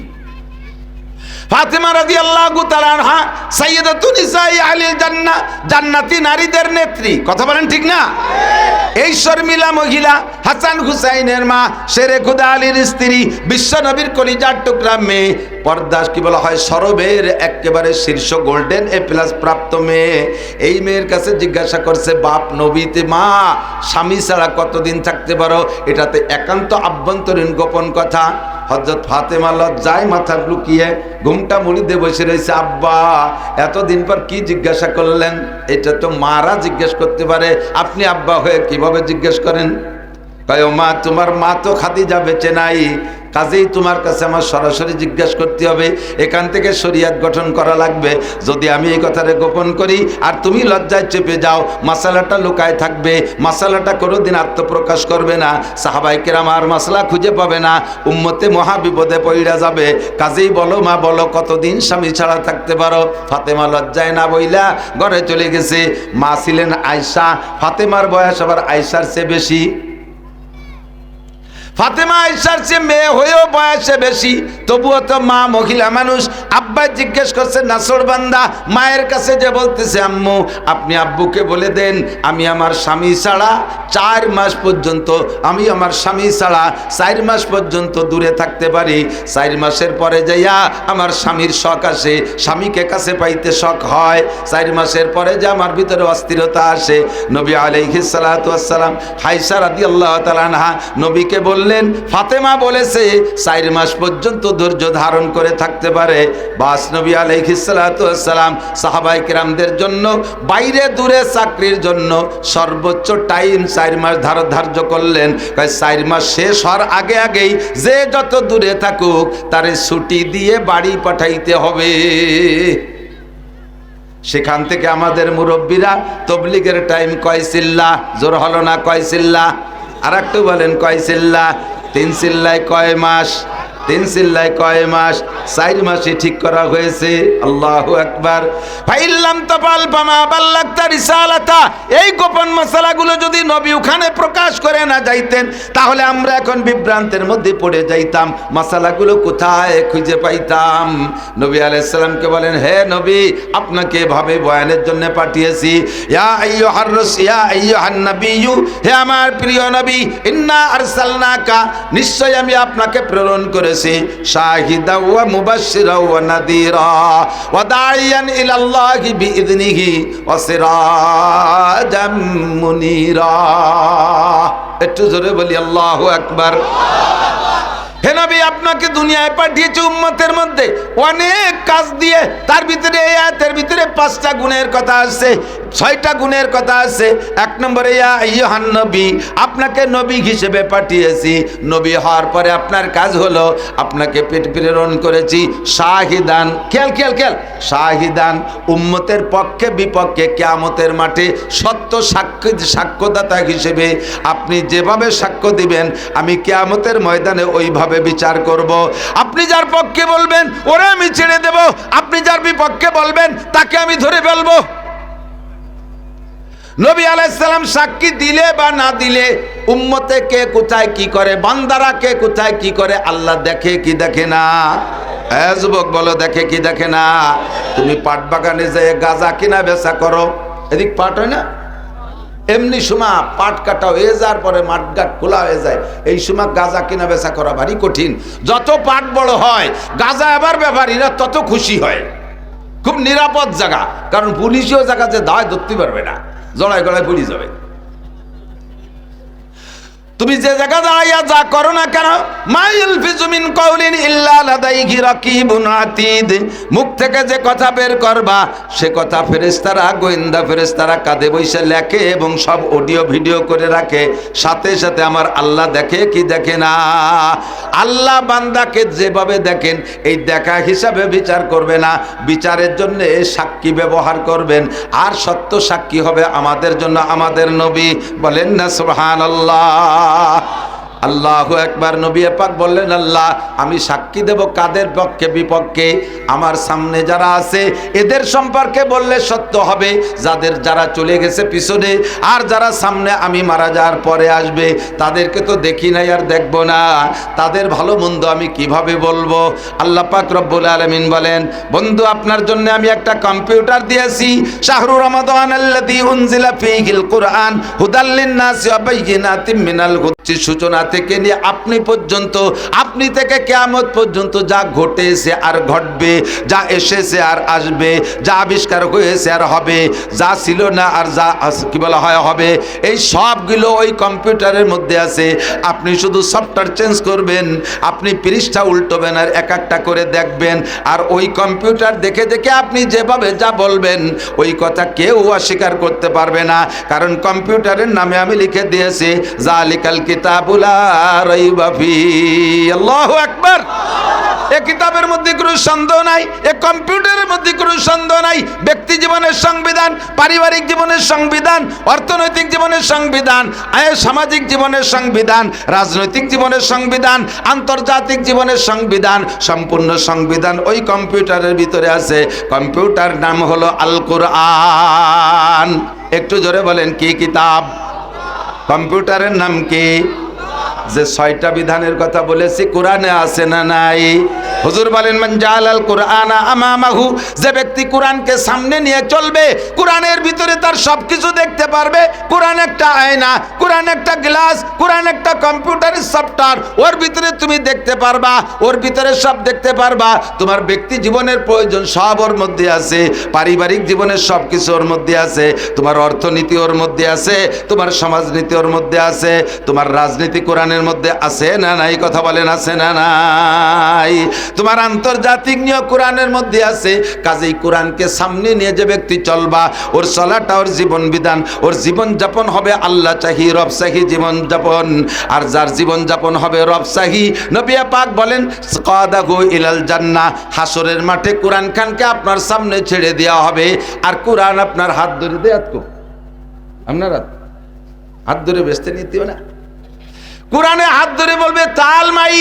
ফাতেমা রাদিয়াল্লাহু তাআলা আনহা সাইয়্যিদাতুন নিসাই আহলিল জান্নাহ, জান্নাতি নারীদের নেত্রী, কথা বলেন ঠিক না? এই শর্মিলা মহিলা, হাসান হুসাইনের মা, শেরে খুদা আলীর স্ত্রী, বিশ্ব নবীর কলিজার টুকরা মেয়ে, পর্দা কি বলা হয় সরবের একেবারে শীর্ষ গোল্ডেন এ প্লাস প্রাপ্ত মেয়ে। এই মেয়ের কাছে জিজ্ঞাসা করছে বাপ নবীতে, মা স্বামী ছাড়া কতদিন থাকতে পারো? এটাতে একান্ত আভ্যন্তরীণ গোপন কথা। হযরত ফাতেমা লজ্জায় মাথা লুকিয়ে ঘুমটা মুড়ি দিয়ে বসে রয়েছে। আব্বা এতদিন পর কি জিজ্ঞাসা করলেন? এটা তো মারা জিজ্ঞেস করতে পারে, আপনি আব্বা হয়ে কিভাবে জিজ্ঞেস করেন? কয় ও মা, তোমার মা তো খাদিজা বেঁচে নাই, কাজেই তোমার কাছে আমার সরাসরি জিজ্ঞাসা করতে হবে, এখান থেকে শরীয়ত গঠন করা লাগবে। যদি আমি এই কথাটা গোপন করি আর তুমি লজ্জায় চেপে যাও, মাসালাটা লুকায় থাকবে, মাসালাটা কোনোদিন আত্মপ্রকাশ করবে না, সাহাবায়ে কেরাম আর মাসলা খুঁজে পাবে না, উম্মতে মহা বিপদে পড়ে যাবে। কাজেই বলো মা, বলো কতদিন স্বামী ছাড়া থাকতে পারো? ফাতেমা লজ্জায় না বইলা ঘরে চলে গেছে। মা ছিলেন আয়েশা, ফাতেমার বয়স আবার আয়েশার চেয়ে বেশি। ফাতেমা আয়েশার চেয়ে মেয়ে হয়েও বয়সে বেশি, তবুও তো মা মহিলা মানুষ। আব্বা জিজ্ঞেস করছে নাছরবান্দা, মায়ের কাছে যে বলতেছে আম্মু আপনি আব্বুকে বলে দেন আমি আমার স্বামী ছাড়া 4 মাস পর্যন্ত, আমি আমার স্বামী ছাড়া 4 মাস পর্যন্ত দূরে থাকতে পারি। 4 মাসের পরে যাইয়া আমার স্বামীর শখ আসে, স্বামীকে কাছে পাইতে শখ হয়। 4 মাসের পরে যে আমার ভিতরে অস্থিরতা আসে। নবী আলাইহিস সালাতু ওয়াস সালাম আয়েশা রাদিয়াল্লাহু তাআলা আনহা নবীকে বললেন, ফাতেমা বলেছে 4 মাস পর্যন্ত ধৈর্য ধারণ করে থাকতে পারে। বাস নবী আলাইহিস সালাতু ওয়াস সালাম সাহাবায়ে কেরামদের জন্য বাইরে দূরে চাকরির জন্য সর্বোচ্চ টাইম 4 মাস ধার্য করলেন। 4 মাস শেষ হওয়ার আগেই যে যত দূরে থাকুক তারে ছুটি দিয়ে বাড়ি পাঠাইতে হবে। সেখান থেকে আমাদের মুরব্বীরা তবলিগের টাইম কয় চিল্লা, জোর হলো না কয় চিল্লা? আর একটু বলেন কয় চিল্লা? 3 চিল্লায় কয় মাস? 3 চিল্লায় কয় মাস? 4 মাসে ঠিক করা হয়েছে। আল্লাহু আকবার। ফাইল্লাম তাফাল ফামা বাল্লাগতা রিসালাতা। এই গোপন মশালাগুলো যদি নবী ওখানে প্রকাশ করে না যাইতেন, তাহলে আমরা এখন বিভ্রান্তের মধ্যে পড়ে যাইতাম, মশালাগুলো কোথায় খুঁজে পাইতাম? নবী আলাইহিস সালামকে বলেন, হে নবী আপনাকে এভাবে বয়ানের জন্য পাঠিয়েছি। ইয়া আইয়ুহান নাবিয়্যু, হে আমার প্রিয় নবী, ইন্না আরসালনাকা, নিশ্চয় আমি আপনাকে প্রেরণ করেছি শাহিদা ওয়া মুবাশশিরা ওয়া নাযীরা ওয়া দাইয়ান ইলাল্লাহি বিইذনিহি ওয়া সিরাজাম মুনীরা। একটু জোরে বলি আল্লাহু আকবার। হে নবী আপনাকে দুনিয়ায় পাঠিয়েছি উম্মতের মধ্যে অনেক কাজ দিয়ে, তার ভিতরে এই আয়াতের ভিতরে 5টা গুণের কথা আছে, 6টা গুণের কথা আছে। 1 নম্বরে ইয়া আইয়ুহান নবী, আপনাকে নবী হিসেবে পাঠিয়েছি। নবী হওয়ার পরে আপনার কাজ হলো আপনাকে প্রেরণ করেছি শাহিদান, খেয়াল শাহিদান, উম্মতের পক্ষে বিপক্ষে কিয়ামতের মাঠে সত্য সাক্ষ্যদাতা হিসেবে আপনি যেভাবে সাক্ষ্য দিবেন আমি কিয়ামতের ময়দানে ওইভাবে বিচার করব। আপনি যার পক্ষে বলবেন ওরে আমি ছেড়ে দেব, আপনি যার বিপক্ষে বলবেন তাকে আমি ধরে ফেলবো। নবী আলাইহিস সালাম সাক্ষী দিলে বা না দিলে উম্মতে কে কোথায় কি করে, বান্দারা কে কোথায় কি করে আল্লাহ দেখে কি দেখে না? যুবক বলো দেখে কি দেখে না? তুমি পাট বাগানে যেয়ে গাঁজা কিনা বেচা করো, এদিক পাট হয় না? এমনি সময় পাট কাটা হয়ে যাওয়ার পরে মাঠঘাট খোলা হয়ে যায়, এই সময় গাঁজা কেনা বেচা করা ভারী কঠিন। যত পাট বড় হয় গাঁজা এবার ব্যাপারীরা তত খুশি হয়। খুব নিরাপদ জায়গা, কারণ পুলিশও জায়গা যে দায় ধরতে পারবে না, জড়ায় গলায় পড়ে যাবে। তুমি যে জায়গা দাঁড়াইয়া যা করো না কেন, মাইলফিজু মিন কাউলিন ইল্লা লাদাইহি রাকিবুন আতীদ, মুখ থেকে যে কথা বের করবা সে কথা ফেরেশতারা, গোয়েন্দা ফেরেশতারা কাঁধে বসে লেখে এবং সব অডিও ভিডিও করে রাখে। সাথে সাথে আমার আল্লাহ দেখে কি দেখে না? আল্লাহ বান্দাকে যেভাবে দেখেন এই দেখা হিসাবে বিচার করবে না, বিচারের জন্য সাক্ষী ব্যবহার করবেন। আর সত্য সাক্ষী হবে আমাদের জন্য আমাদের নবী। বলেন না সুবহানাল্লাহ। আল্লাহু আকবার। নবী পাক বললেন, আল্লাহ আমি সাক্ষী দেব কাদের পক্ষে? বিপক্ষে। আমার সামনে যারা আছে এদের সম্পর্কে বললে সত্য হবে, যারা চলে গেছে পিছনে, আর যারা সামনে আমি মারা যাওয়ার পরে আসবে তাদেরকে তো দেখি নাই আর দেখব না, তাদের ভালো মন্দ আমি কিভাবে বলবো? আল্লাহ পাক রব্বুল আলামিন বলেন, বন্ধু আপনার জন্য আমি একটা কম্পিউটার দিয়েছি। শাহরু রমাদান আল্লাযী উনজিলা ফীহিল কুরআন হুদাল লিন-নাসি ওয়া বাইয়িনাতিম মিনাল হুদা, সূচনা থেকে নিয়ে আপনি পর্যন্ত, আপনি থেকে কিয়ামত পর্যন্ত যা ঘটেছে আর ঘটবে, যা এসেছে আর আসবে, যা আবিষ্কার হয়েছে আর হবে, যা ছিল না আর যা কি বলা হয় হবে, এই সবগুলো ওই কম্পিউটারের মধ্যে আছে। আপনি শুধু সফটওয়্যার চেঞ্জ করবেন, আপনি পৃষ্ঠা উল্টোবেন আর এক একটা করে দেখবেন, আর ওই কম্পিউটার দেখে দেখে আপনি যেভাবে যা বলবেন ওই কথা কেউ অস্বীকার করতে পারবে না, কারণ কম্পিউটারের নামে আমি লিখে দিয়েছি জালিকাল কিতাবুল লা রাইবা ফীহি। আল্লাহু আকবার। এই কিতাবের মধ্যে কোনো সন্দেহ নাই, এই কম্পিউটারের মধ্যে কোনো সন্দেহ নাই। ব্যক্তি জীবনের সংবিধান, পারিবারিক জীবনের সংবিধান, অর্থনৈতিক জীবনের সংবিধান, সামাজিক জীবনের সংবিধান, রাজনৈতিক জীবনের সংবিধান, আন্তর্জাতিক জীবনের সংবিধান, সম্পূর্ণ সংবিধান ওই কম্পিউটারের ভিতরে আছে। কম্পিউটার নাম হলো আল কোরআন। একটু জোরে বলেন কি কিতাব? কম্পিউটারের নাম কি? যে 6টা বিধানের কথা বলেছি কোরআনে আছে না নাই? হুজুর বলেন, মান জাআলাল কুরআনা আমামাহু, যে ব্যক্তি কোরআনকে সামনে নিয়ে চলবে, কোরআনের ভিতরে তার সবকিছু দেখতে পারবে। কোরআন একটা আয়না, কোরআন একটা গ্লাস, কোরআন একটা কম্পিউটারের সফটওয়্যার, ওর ভিতরে তুমি দেখতে পারবা, ওর ভিতরে সব দেখতে পারবা। তোমার ব্যক্তি জীবনের প্রয়োজন সব ওর মধ্যে আছে, পারিবারিক জীবনের সব কিছু ওর মধ্যে আছে, তোমার অর্থনীতি ওর মধ্যে আছে, তোমার সমাজনীতি ওর মধ্যে আছে, তোমার রাজনীতি কোরআনের মধ্যে আছে না নাই? কথা বলেন আছে না নাই? তোমার আন্তর্জাতিক নিয়ম কোরআনের মধ্যে আছে। কাজেই কোরআনকে সামনে নিয়ে যে ব্যক্তি চলবা, ওর চলাটা, ওর জীবন বিধান, ওর জীবন যাপন হবে আল্লাহ চাহি, রব চাহি জীবন যাপন। আর যার জীবন যাপন হবে রব চাহি, নবী পাক বলেন কাদাহু ইলাল জান্নাহ, হাসরের মাঠে কোরআন খানকে আপনার সামনে ছেড়ে দেওয়া হবে, আর কোরআন আপনার হাত ধরে দেয়াত কো, আপনার হাত ধরে বেচতে নিতেও না, কোরআনে হাত ধরে বলবে তাল মাই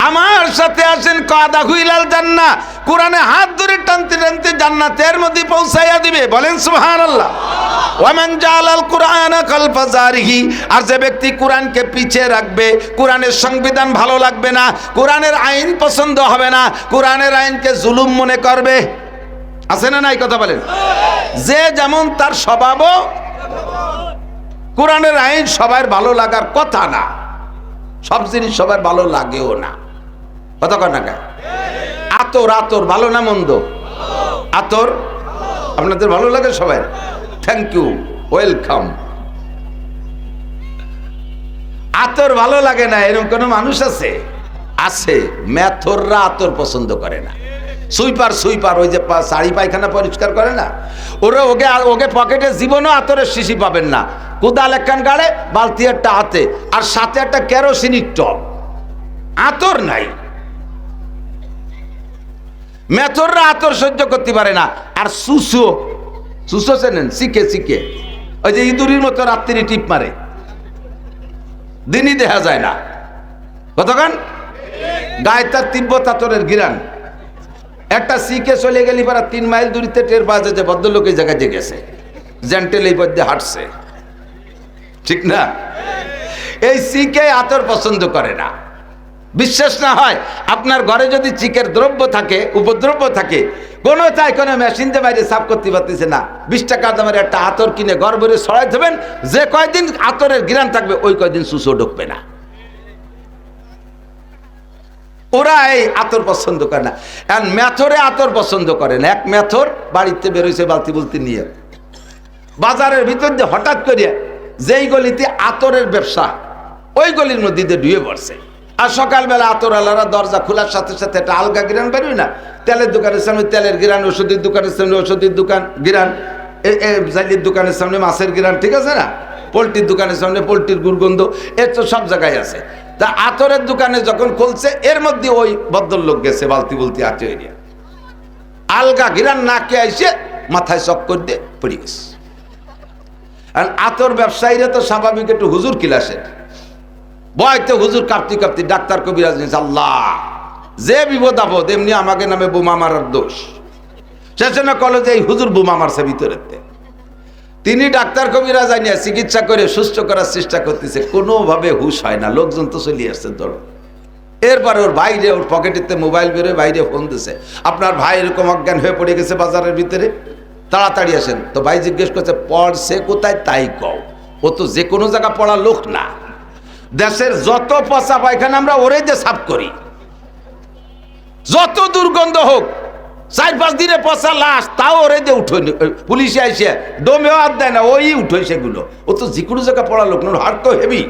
আমার সাথে আসেন, কাদাহু ইলাল জান্নাহ, কোরআনে হাত ধরে টানতে টানতে জান্নাতের মধ্যে পৌঁছাইয়া দিবে। বলেন সুবহানাল্লাহ। ওয়া মান জাআলাল কুরআনা খালফা যারিহি, আর যে ব্যক্তি কোরআনকে পিছিয়ে রাখবে, কোরআনের সংবিধান ভালো লাগবে না, কোরআনের আইন পছন্দ হবে না, কোরআনের আইনকে জুলুম মনে করবে, আছে না নাই? কথা বলেন। যে যেমন তার স্বভাবও, কোরআনের আইন সবার ভালো লাগার কথা না, সব জিনিস সবার ভালো লাগেও না। কথা কর না কেন? আতর, আতর ভালো না মন্দ? আতর আপনাদের ভালো লাগে সবাই? Thank you, welcome. আতর ভালো লাগে না এরকম কোন মানুষ আছে? আছে। মেথররা আতর পছন্দ করে না। সুইপার, সুইপার ওই যে শাড়ি পায়খানা পরিষ্কার করে না, ওরা ওকে পকেটে জীবনও আতরের শিশি পাবেন না। কোদাল একখান গাড়ে, বালতি একটা হাতে, আর সাথে একটা কেরোসিনির টব, আতর নাই। মেথররা আতর সহ্য করতে পারে না। আর সুসো, সুসো চেনেন? শিখে শিখে ওই যে ইঁদুরির মতো রাত্রি টিপ মারে, দিনই দেখা যায় না। কতক্ষণ গায়ে তার তিব্বত আতরের গিরান। একটা শিখে চলে গেলি পারা 3 মাইল দূরিতে টের পাওয়া যায় যে ভদ্রলোক এই জায়গায় যে গেছে, জেন্টেল এই পথে হাঁটছে, ঠিক না? এই শিখে আতর পছন্দ করে না। বিশ্বাস না হয়, আপনার ঘরে যদি চিকের দ্রব্য থাকে, উপদ্রব্য থাকে, কোনো চাই কোনো মেশিন দিয়ে বাইরে সাফ করতে পারতেছে না, 20 টাকা দামের একটা আতর কিনে ঘর ভরে ছড়াই দেবেন, যে কয়দিন আতরের ঘ্রাণ থাকবে ওই কয়দিন সুসো ঢুকবে না। ওরা এই আতর পছন্দ করে না। এখন মেথরে আতর পছন্দ করে না। এক মেথর বাড়িতে বেরোইছে বালতি বুলতি নিয়ে, বাজারের ভিতর দিয়ে হঠাৎ করে যেই গলিতে আতরের ব্যবসা, ওই গলির মধ্যে দিয়ে ডুবে পড়ছে। আর সকালবেলা আতর আলারা দরজা খোলার সাথে সাথে একটা আলগা গিরান বেরোয় না, তেলের দোকানের সামনে তেলের গিরান, ওষুধের দোকানের সামনে ওষুধের দোকান গিরান, জালির দোকানের সামনে মাছের গিরান, ঠিক আছে না, পোলট্রির দোকানের সামনে পোলট্রির দুর্গন্ধ, এর তো সব জায়গায় আছে। তা আতরের দোকানে যখন খুলছে, এর মধ্যে ওই ভদ্রলোক গেছে বালতি বুলতি আতে এরিয়া, আলগা গিরান নাকে আইসে মাথায় চক্কর দিয়ে পড়ে গেছে। আর আতর ব্যবসায়ীরা তো স্বাভাবিক একটু হুজুর কিলাসের বয়তে, হুজুর কাঁপতি কাঁপতি ডাক্তার কবিরাজ নিয়েছে, আল্লাহ যে বিপদ আপদ এমনি আমাকে নামে বোমা মারার দোষ। সেজন্য কলো যে এই হুজুর বোমা মারছে ভিতরেতে। তিনি ডাক্তার কবিরাজ আনিয়া চিকিৎসা করে সুস্থ করার চেষ্টা করতেছে, কোনোভাবে হুশ হয় না, লোকজন তো চলিয়ে আসছে ধরো। এরপরে ওর বাইরে, ওর পকেটেতে মোবাইল বেরোয়, বাইরে ফোন দিছে, আপনার ভাই এরকম অজ্ঞান হয়ে পড়ে গেছে বাজারের ভিতরে, তাড়াতাড়ি আসেন। তো ভাই জিজ্ঞেস করছে, পড়ছে কোথায় তাই কও, ও তো যে কোনো জায়গা পড়া লোক না, দেশের যত পচা পায়খানা আমরা ওরে দিয়ে সাফ করি, যত দুর্গন্ধ হোক, 4-5 দিনে পচা লাশ তাও ওরে দিয়ে উঠোই, পুলিশে আইসে ডোমেও হাত দেয় না, ওই উঠোই সেগুলো। ও তো যে কোনো জায়গা পড়া লোক না, হার তো হেভি।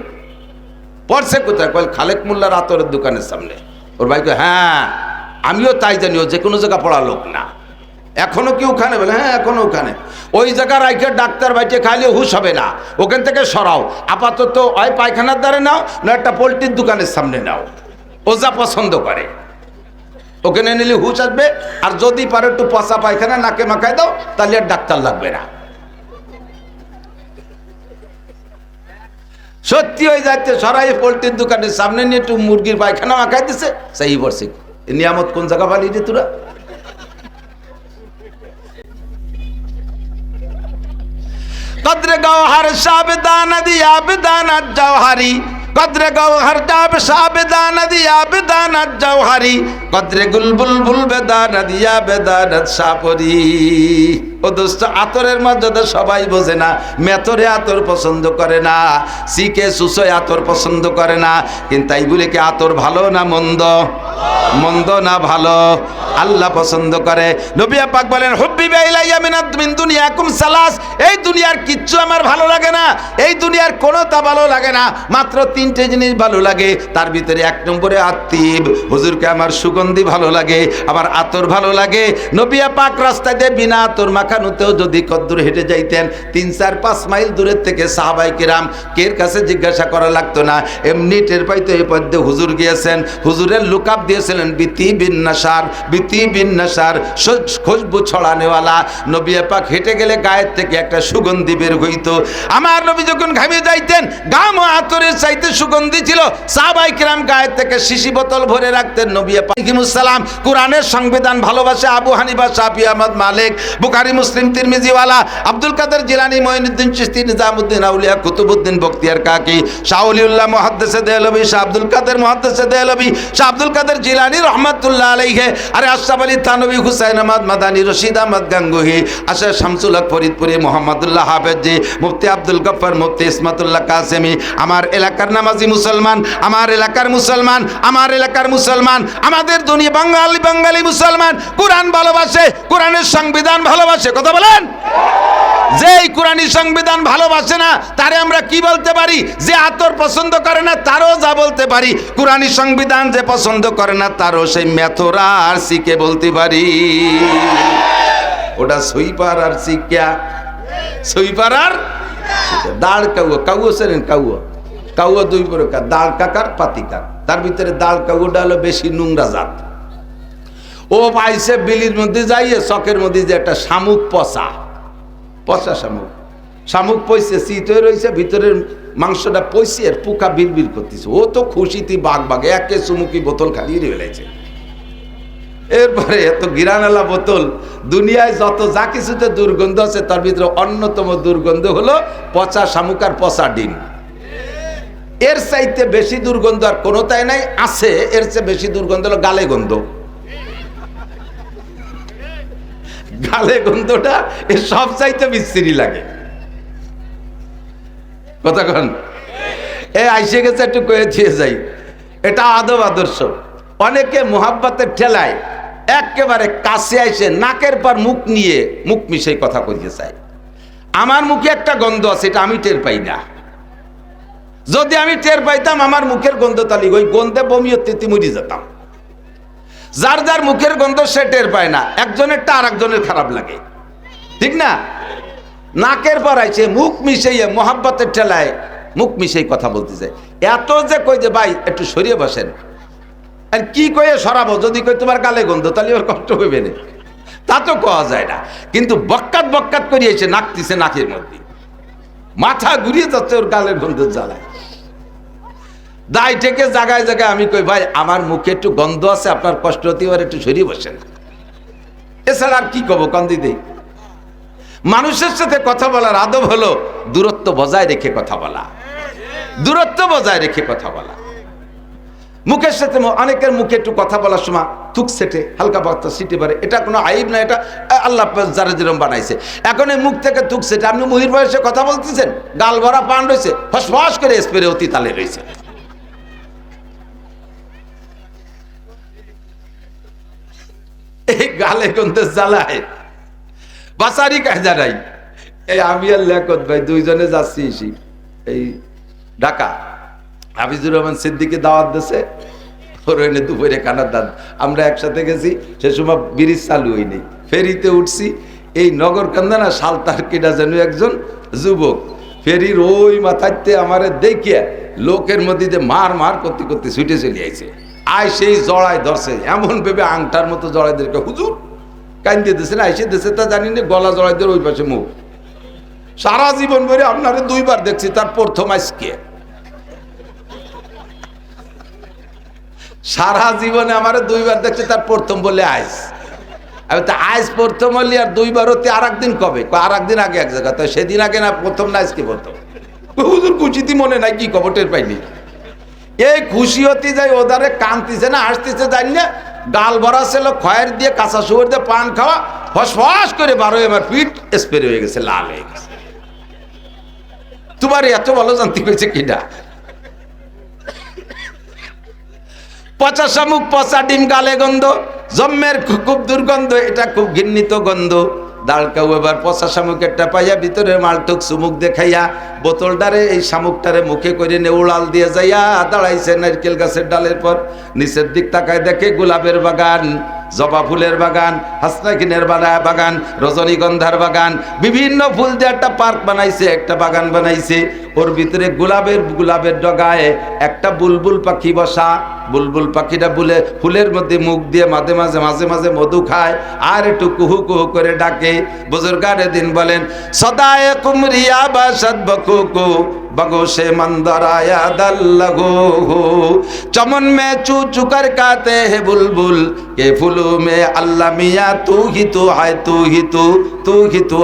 পড়ছে কোথায়? কয় খালেক মোল্লার আতরের দোকানের সামনে। ওর ভাইকে, হ্যাঁ আমিও তাই জানি, ও যে কোনো জায়গা পড়া লোক না। এখনো কি ওখানে? বলে হ্যাঁ এখনো ওখানে। ওই জায়গার রাইখে ডাক্তার বাইটে খাইলে হুশ হবে না, ওখান থেকে সরাও। আপাতত ওই পায়খানার দ্বারে নাও, না একটা পোলট্রির দোকানের সামনে নাও, ও যা পছন্দ করে ওখানে নিলে হুশ আসবে। আর যদি পারো একটু পচা পায়খানা নাকে মাখায় দাও, তাহলে আর ডাক্তার লাগবে না। সত্যি হয়ে যাচ্ছে, সরাই পোলট্রির দোকানের সামনে নিয়ে একটু মুরগির পায়খানা মাখাই দিছে, সেই বর্ষে নিয়ামত কোন জায়গা পালিয়ে রে তোরা? কদরে গওহার সাবদানা দিয়া বেদানা জওহারি, কদরে গওহার ডাব সাবদানা দিয়া বেদানা জওহারি, কদরে গুলবুল বুল বেদানা দিয়া বেদানা সাপরি। ও দোস্ত, আতরের মর্যাদা সবাই বোঝে না। মেথরে আতর পছন্দ করে না, সিকে সুসয় আতর পছন্দ করে না, কিন্তু তাই বলে কি আতর ভালো না মন্দ? মন্দ না ভালো? আল্লাহ পছন্দ করে। নবী পাক বলেন, হুব্বিবা ইলাইয়া মিন দুনিয়াকুম সালাস, এই দুনিয়ার কিচ্ছু আমার ভালো লাগে না, এই দুনিয়ার কোনোটা ভালো লাগে না, মাত্র 3টে জিনিস ভালো লাগে। তার ভিতরে 1 নম্বরে আত্তিব, হুজুরকে আমার সুগন্ধি ভালো লাগে, আমার আতর ভালো লাগে। নবী পাক রাস্তায় দিয়ে বিনা আতর মাখানোতেও যদি কদ্দূর হেঁটে যাইতেন, 3-4-5 মাইল দূরের থেকে সাহাবায়ে কিরাম কের কাছে জিজ্ঞাসা করা লাগতো না, এমনি টের পাইতো এই পথে হুজুর গিয়েছেন। হুজুরের লুকআপ দিয়েছিলেন বিতি বিন নাসার, বিতি বিন নাসার, খুশবু ছড়ানেওয়ালা। নবী পাক হেঁটে গেলে গায়ের থেকে একটা সুগন্ধি বের হইতো। আমার নবী যখন ঘামে যাইতেন, গাম ও আতরের চাইতে সুগন্ধি ছিল। সাহাবায়ে কিরাম গায়ের থেকে শিশি বোতল ভরে রাখতেন। নবী পাক সালাম কোরআনের সংবিধান ভালোবাসে আবু হানিফা, শাফি, আহমদ, মালিক, বুখারী, মুসলিম, তিরমিজিওয়ালা, আব্দুল কাদের জিলানী, মুঈনুদ্দিন চিশতি, নিজামুদ্দিন আউলিয়া, কুতুবউদ্দিন বখতিয়ার কাকি, শাহ ওলিউল্লাহ মুহাদ্দিসে দেহলভী, শাহ আব্দুল কাদের মুহাদ্দিসে দেহলভী, শাহ আব্দুল কাদের জিলানী রহমাতুল্লাহ আলাইহি, আরে আশরাফ আলী থানভী, হুসাইন আহমদ মাদানী, রশিদ আহমদ গাঙ্গুহি, আশা শামসুল হক ফরিদপুরি, মুহাম্মদুল্লাহ হাফেজি, মুফতি আব্দুল গফফার, মুফতি ইসমাতুল্লাহ কাসেমি। আমার এলাকার নামাজি মুসলমান, আমার এলাকার মুসলমান, আমার এলাকার মুসলমান, আমাদের দুনিয়া বাঙালি মুসলমান কোরআন ভালোবাসে, কোরআনের সংবিধান ভালোবাসে। কথা বলেন, যেই কোরআনী সংবিধান ভালোবাসে না তারে আমরা কি বলতে পারি? যে আতর পছন্দ করে না তারও যা বলতে পারি, কোরআনী সংবিধান যে পছন্দ করে না তারও সেই মেথরা আর সিকে বলতে পারি। ওটা সুইপার আর সিকা, সুইপার আর দাঁড় কাউয়া, কাউয়া সেরেন কাউয়া, কাউয়া 2 প্রকার, দাঁড় কাকার পাতিকার। তার ভিতরে দাঁড় কাউয়াটা হলো বেশি নোংরা জাত। ও পাইছে বিলির মধ্যে যাইয়ে চকের মধ্যে যে একটা শামুক, পচা পচা শামুক, শামুক পয়সে শীত হয়ে রয়েছে, ভিতরের মাংসটা পয়সে আর পোকা বিড়বিড় করতেছে। ও তো খুশিতে বাঘ একে চুমুকি বোতল খালিয়ে ফেলেছে। এরপরে এত গিরানালা বোতল, দুনিয়ায় যত যা কিছুতে দুর্গন্ধ আছে তার ভিতরে অন্যতম দুর্গন্ধ হলো পচা শামুক আর পচা ডিম। এর চাইতে বেশি দুর্গন্ধ আর কোনোটাই নাই, আছে এর চেয়ে বেশি দুর্গন্ধ হলো গালে গন্ধ। গালে গন্ধটা এর সব চাইতে বিশ্রী লাগে। কতক্ষণ আইসে গেছে, একটু কয়ে দিয়ে যাই, এটা আদব আদর্শ। অনেকে মোহাব্বতের ঠেলায় একেবারে কাছে আইসে নাকের পর মুখ নিয়ে মুখ মিশে কথা কইতে চায়। আমার মুখে একটা গন্ধ আছে, এটা আমি টের পাই না। যদি আমি টের পাইতাম আমার মুখের গন্ধ, তাহলে ওই গন্ধে বমি হতে মরি যেতাম। যার যার মুখের গন্ধ সে টের পায় না, একজনেরটা আর একজনের খারাপ লাগে, ঠিক না? নাকের পর আইছে মুখ মিশাইয়ে মোহাব্বতের ঠেলায় মুখ মিশাই কথা বলতে চায়। এত যে কই যে ভাই একটু সরিয়ে বসেন, আর কি কয়ে সরাবো? যদি কই তোমার গালে গন্ধ, তাহলে ওর কষ্ট হইবে না, তা তো কোয়া যায় না। কিন্তু বক্কাত বক্কাত করিয়েছে, নাকতিছে নাকের মধ্যে, মাথা ঘুরিয়ে যাচ্ছে ওর গালের গন্ধ জ্বালায়। দায় থেকে জায়গায় জায়গায় আমি কই ভাই আমার মুখে একটু গন্ধ আছে, আপনার কষ্ট হতে পারে, একটু সরিয়ে বসেন। এছাড়া আর কি কব কান্দি দেই? মানুষের সাথে কথা বলার আদব হলো দূরত্ব বজায় রেখে কথা বলা, দূরত্ব বজায় রেখে কথা বলা। মুখের সাথে অনেকের মুখে একটু কথা বলার সময় থুক সেটে হালকা বার্তা সিটে পারে, এটা কোনো আইব না, এটা আল্লাহ যারা যেরকম বানাইছে। এখন এই মুখ থেকে থুক সেটে আপনি মুহির বয়সে কথা বলতেছেন, গাল ভরা পান রয়েছে, ফসফস করে স্প্রে অতি তালে রয়েছে। এই গালে গন্ধে জ্বালায় বাসারি কায়দা নাই। এই আমি আর লেখত ভাই দুইজনে যাচ্ছি এই ঢাকা, হাফিজুর রহমান সিদ্দিকে দাওয়াত দিয়েছে, ওর ওইনে দুপুরে কানার দান। আমরা একসাথে গেছি, সে সময় ব্রিজ চালু হয়নি, ফেরিতে উঠছি। এই নগর কান্দা না সালতার কিনা যেন একজন যুবক ফেরির ওই মাথাতে আমারে দেখিয়া লোকের মধ্যে যে মার মার করতে করতে ছুটে চলে আইছে। আয় সেই জড়ায় ধরছে, এমন ভেবে আংটার মতো জড়াই দিকে হুজুর কান্দিয়ে দিচ্ছে না, আইসে দিচ্ছে তা জানি না, গলা জড়াই দিয়ে ওই পাশে মুখ। সারা জীবন ধরে আপনারে দুইবার দেখছি, তার প্রথম আজকে। সারা জীবনে আমার দুইবার দেখছি, তার প্রথম বলে আইস। আমি তো আইস প্রথম হলি, আর দুইবার হতে আর একদিন কবে? আর একদিন আগে এক জায়গা, তো সেদিন আগে না প্রথম না আজকে প্রথম। হুজুর কুচিতি মনে নাই, কি খবর টের পাইনি। এই খুশি হতে যাই, ওদারে কানতিছে না হাসতেছে জানি না, গাল ভরা ছিল খয়ের দিয়ে, কাঁচা সুয়ার দিয়ে পান খাওয়া, ফসফস করে 12 আমার পিঠ স্প্রে হয়ে গেছে, লাল হয়ে গেছে। তোমার এত ভালো জানতে পেরেছে কিনা? পচা শামুক, পচা ডিম, গালে গন্ধ, জম্মের খুব দুর্গন্ধ, এটা খুব ঘৃণিত গন্ধ। দাঁড়কাও এবার পচা শামুকেরটা পাইয়া ভিতরে মালটুক চুমুক দেখাইয়া বোতলটারে এই শামুকটারে মুখে করে নে উড়াল দিয়ে যাইয়া দাঁড়াইছে নারকেল গাছের ডালের পর। নিচের দিক তাকায় দেখে গোলাপের বাগান, জবা ফুলের বাগান, হাসনাকিনের বাগান, রজনীগন্ধার বাগান, বিভিন্ন ফুল দিয়ে একটা পার্ক বানাইছে, একটা বাগান বানাইছে। ওর ভিতরে গোলাপের ডগায় একটা বুলবুল পাখি বসা। বুলবুল পাখিটা ফুলের মধ্যে মুখ দিয়ে মাঝে মাঝে মধু খায়, আর একটু কুহু কুহু করে ডাকে। বুজুর্গারে দিন বলেন, সদায়ে কুমরিয়া বাসাদ বকুকু बगोशे मंदराया दल लगो हो चमन में चू चुकर कहते हैं बुलबुल के फूलों में अल्लाह मियाँ तू ही तो है तू ही तो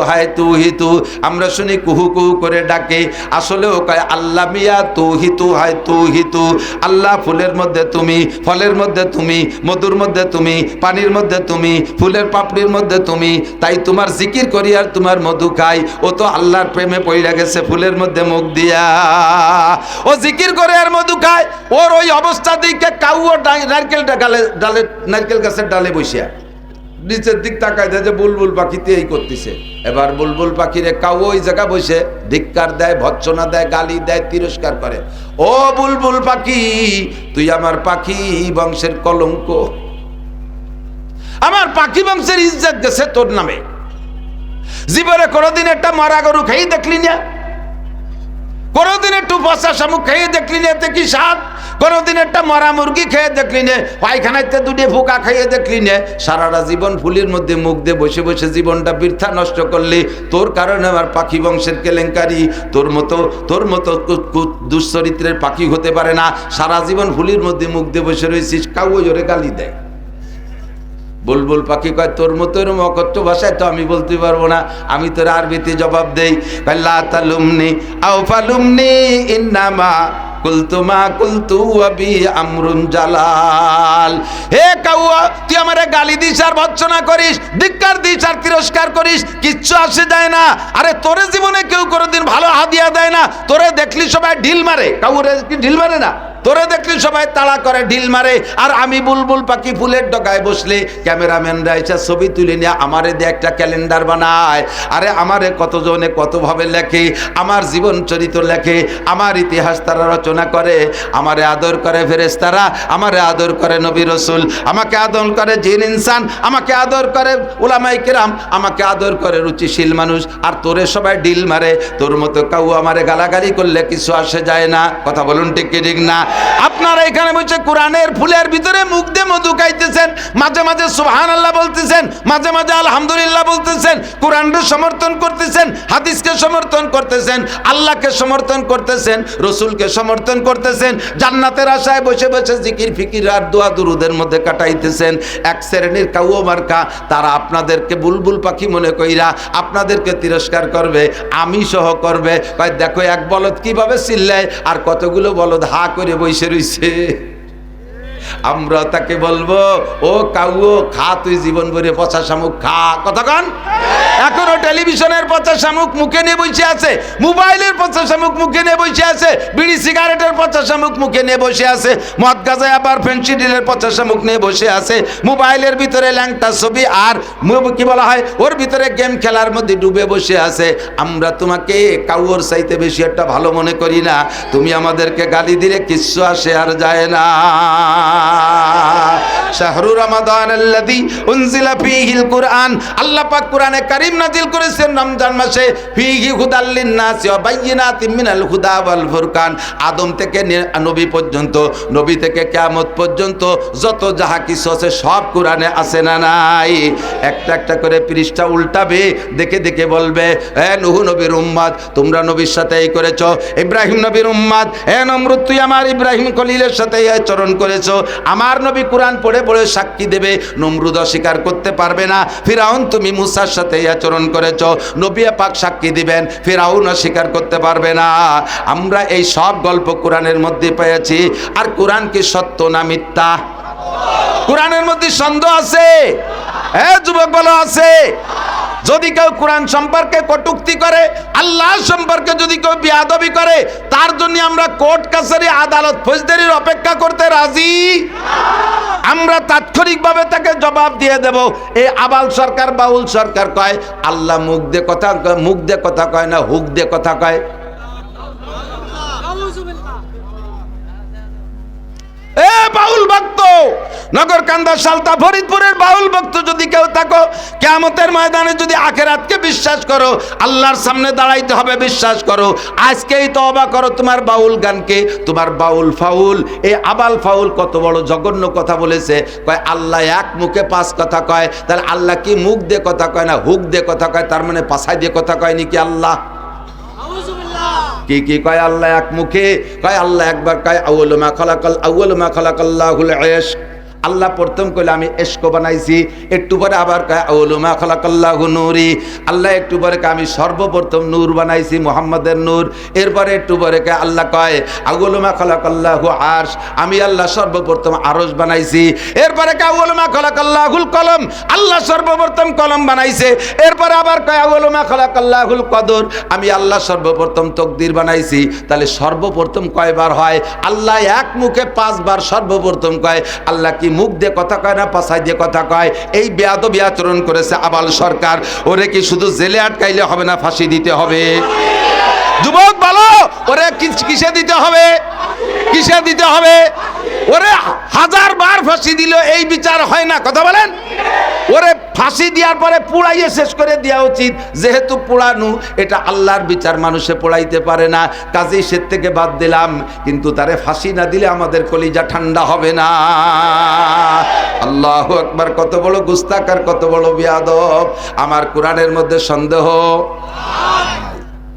है तू ही तो আমরা শুনি কুহু কুহু করে ডাকে, আসলেও কয় আল্লাহ মিয়া তু হি তু আল্লাহ ফুলের মধ্যে তুমি, ফলের মধ্যে তুমি, মধুর মধ্যে তুমি, পানির মধ্যে তুমি, ফুলের পাপড়ির মধ্যে তুমি। তাই তোমার জিকির করি আর তোমার মধু খাই। ও তো আল্লাহর প্রেমে পড়ে গেছে ফুলের মধ্যে মুখ দিয়া, ও জিকির করে আর মধু খায়। ওর ওই অবস্থা দিকে কাউও নারকেল গাছের ডালে বসিয়া নিচের দিক তাকায় দেয় যে বুলবুল পাখিতে এই করতেছে। এবার বুলবুল পাখিরে কাউ ওই জায়গা বসে ধিক্কার দেয়, ভৎসনা দেয়, গালি দেয়, তিরস্কার করে। ও বুলবুল পাখি, তুই আমার পাখি বংশের কলঙ্ক, আমার পাখি বংশের ইজ্জত গেছে তোর নামে। জীবনে কোনোদিন একটা মারা গরু খেয়ে দেখলি না, কোনোদিন একটু পচা শামুক খেয়ে দেখলি না, এতে কি স্বাদ? কোনোদিন একটা মরা মুরগি খেয়ে দেখলি না, পায়খানাতে দুটি ফোকা খেয়ে দেখলি না। সারাটা জীবন ফুলের মধ্যে মুখ দিয়ে বসে বসে জীবনটা বৃথা নষ্ট করলি। তোর কারণে আমার পাখি বংশের কেলেঙ্কারি। তোর মতো দুশ্চরিত্রের পাখি হতে পারে না। সারা জীবন ফুলের মধ্যে মুখ দিয়ে বসে রয়েছিস, কাউ জোরে গালি দেয়। বুলবুল পাখি কয়, তোর মতো এরকম অকথ্য ভাষায় তো আমি বলতে পারবো না, আমি তোর আরবিতে জবাব দেই। লা তালুমনি আও ফালুমনি ইন্নামা কুলতু মা কুলতু আবি আমরুন জালাল। হে কাউয়া, তুই আমারে গালি দিস আর ভৎসনা করিস, ধিক্কার দিস আর তিরস্কার করিস, কিচ্ছু আসে যায় না। আরে তোরে জীবনে কেউ কোনোদিন ভালো হাদিয়া দেয় না, তোরে দেখলি সবাই ঢিল মারে। কাউরে কি ঢিল মারে না? তোরে দেখলি সবাই তাড়া করে, ঢিল মারে। আর আমি বুলবুল পাখি ফুলের ডগায় বসলে ক্যামেরাম্যানরা এসে ছবি তুলে নিয়ে আমারে দিয়ে একটা ক্যালেন্ডার বানায়। আরে আমারে কতজনে কতভাবে লেখে, আমার জীবন চরিত্র লেখে, আমার ইতিহাস তারা রচনা করে। আমারে আদর করে ফেরেশতারা, আমারে আদর করে নবী রসুল, আমাকে আদর করে জিন ইনসান, আমাকে আদর করে উলামায়ে কেরাম, আমাকে আদর করে রুচিশীল মানুষ। আর তোরে সবাই ঢিল মারে। তোর মতো কাউ আমারে গালাগালি করলে কিছু আসে যায় না। কথা বলুন ঠিক কি ঠিক না? আপনারা এখানে বসে কোরআনের ফুলের ভিতরে মুখ দিয়ে মধু খাইতেছেন, মাঝে মাঝে সুবহানাল্লাহ বলতেছেন, মাঝে মাঝে আলহামদুলিল্লাহ বলতেছেন, কোরআনকে সমর্থন করতেছেন, হাদিসকে সমর্থন করতেছেন, আল্লাহকে সমর্থন করতেছেন, রসুলকে সমর্থন করতেছেন, জান্নাতের আশায় বসে বসে জিকির ফিকির আর দোয়া দুরুদের মধ্যে কাটাইতেছেন। এক শ্রেণীর কাউও মার্কা, তারা আপনাদেরকে বুলবুল পাখি মনে কইরা আপনাদেরকে তিরস্কার করবে, আমি সহ করবে। কয় দেখো এক বলদ কিভাবে চিল্লায়, আর কতগুলো বলদ হা করে বসে রইছে। আমরা তাকে বলবো, ও কাউও খা, তুই জীবন ভরে পচা শামুক খা। কথা কন? এখনো টেলিভিশনের পচা শামুক মুখে নিয়ে বসে আছে, মোবাইলের পচা শামুক মুখে নিয়ে বসে আছে, বিড়ি সিগারেটের পচা শামুক মুখে নিয়ে বসে আছে, মদ গাঁজায় আবার ফেন্সিডিলের পচা শামুক নিয়ে বসে আছে, মোবাইলের ভিতরে ল্যাংটা ছবি আর কি বলা হয় ওর ভিতরে গেম খেলার মধ্যে ডুবে বসে আছে। আমরা তোমাকে কাউর চাইতে বেশি একটা ভালো মনে করি না। তুমি আমাদেরকে গালি দিলে কিচ্ছু আসে আর যায় না। শাহরু রমাদান আল্লাযী উনজিলা ফীহিল কুরআন, আল্লাহ পাক কোরআনে কারীম নাযিল করেছেন রমজান মাসে। ফীহি হুদাল লিন-নাস ওয়া বাইয়িনাতিন মিনাল হুদা ওয়াল ফুরকান। আদম থেকে নবী পর্যন্ত, নবী থেকে কিয়ামত পর্যন্ত যত যাহা কিছু আছে সব কোরআনে আছে না নাই? একটা একটা করে পৃষ্ঠা উল্টাবে, দেখে দেখে বলবে, হে নূহ নবীর উম্মত, তোমরা নবীর সাথে এই করেছো। ইব্রাহিম নবীর উম্মত, হে নমরুদ, তুই আমার ইব্রাহিম খলিলের সাথে এই আচরণ করেছো। আমার নবী কোরআন পড়ে পড়ে সাক্ষী দেবে, নমরুদ অস্বীকার করতে পারবে না। ফিরাউন, তুমি মুসার সাথে এই আচরণ করেছো, নবী পাক সাক্ষী দিবেন, ফিরাউন অস্বীকার করতে পারবে না। আমরা এই সব গল্প কোরআনের মধ্যে পেয়েছি। আর কোরআন কি সত্য না মিথ্যা? কোরআনের মধ্যে সন্দেহ আছে? হ্যাঁ যুবক বলো আছে। যদি কেউ কোরআন সম্পর্কে কটূক্তি করে, আল্লাহ সম্পর্কে যদি কেউ বেয়াদবি করে, তার জন্য আমরা কোর্ট কাছারি আদালত ফৌজদারির অপেক্ষা করতে রাজি। আমরা তাৎক্ষণিকভাবে তাকে জবাব দিয়ে দেব। এই আবাল সরকার বাউল সরকার কয় আল্লাহ মুখ দিয়ে কথা কয় না, হুক দিয়ে কথা কয়। এ বাউল ভক্ত, নগরকান্দা সালতা ফরিদপুরের বাউল ভক্ত যদি কেউ থাকো, কিয়ামতের ময়দানে যদি আখিরাতকে বিশ্বাস করো, আল্লাহর সামনে দাঁড়াইতে হবে বিশ্বাস করো, আজকেই তওবা করো তোমার বাউল গানকে, তোমার বাউল ফাউল। এই আবাল ফাউল কত বড় জঘন্য কথা বলেছে। কয় আল্লাহ এক মুখে পাঁচ কথা কয়। তাহলে আল্লাহ কি মুখ দিয়ে কথা কয় না হুক দিয়ে কথা কয়? তার মানে পাছায় দিয়ে কথা কয় নাকি আল্লাহ? কি কি কয় আল্লাহ এক মুখে? কয় আল্লাহ একবার কয় আউয়ালু মা খালাকাল্লাহুল ইশক। আল্লাহ প্রথম কইলে আমি ইশক বানাইছি, একটু পরে আবার কয় আউয়ালু মা খালাকাল্লাহু নূরি। আল্লাহ একটু পরে কয় আমি সর্বপ্রথম নূর বানাইছি, মুহাম্মাদের নূর। এরপরে একটু পরে কয় আল্লাহ কয় আউয়ালু মা খালাকাল্লাহু আরশ, আমি আল্লাহ সর্বপ্রথম আরশ বানাইছি। এরপরে কয় আউয়ালু মা খালাকাল্লাহুল কলম, আল্লাহ সর্বপ্রথম কলম বানাইছে। এরপরে আবার কয় আউয়ালু মা খালাকাল্লাহুল কদর, আমি আল্লাহ সর্বপ্রথম তকদির বানাইছি। তাহলে সর্বপ্রথম কয়বার হয়? আল্লাহ এক মুখে পাঁচবার সর্বপ্রথম কয়। আল্লাহ কি মুখ দিয়ে কথা কয় না পাছায় দিয়ে কথা কয়? এই বেয়াদবি আচরণ করেছে আবাল সরকার। ওরে কি শুধু জেলে আটকাইলে হবে না, ফাঁসি দিতে হবে? যুবক বলো, ওরে কিসে দিতে হবে? কিসে দিতে হবে? ওরে 1000 বার ফাঁসি দিল এই বিচার হয় না। কথা বলেন? ওরে ফাঁসি দেওয়ার পরে পুড়াইয়ে শেষ করে দেওয়া উচিত। যেহেতু পুড়ানো এটা আল্লাহর বিচার, মানুষে পোড়াইতে পারে না, কাজেই সে থেকে বাদ দিলাম। কিন্তু তারে ফাঁসি না দিলে আমাদের কলিজা ঠান্ডা হবে না। আল্লাহু আকবার! কত বড় গুস্তাখ আর কত বড় বেয়াদব! আমার কোরআনের মধ্যে সন্দেহ।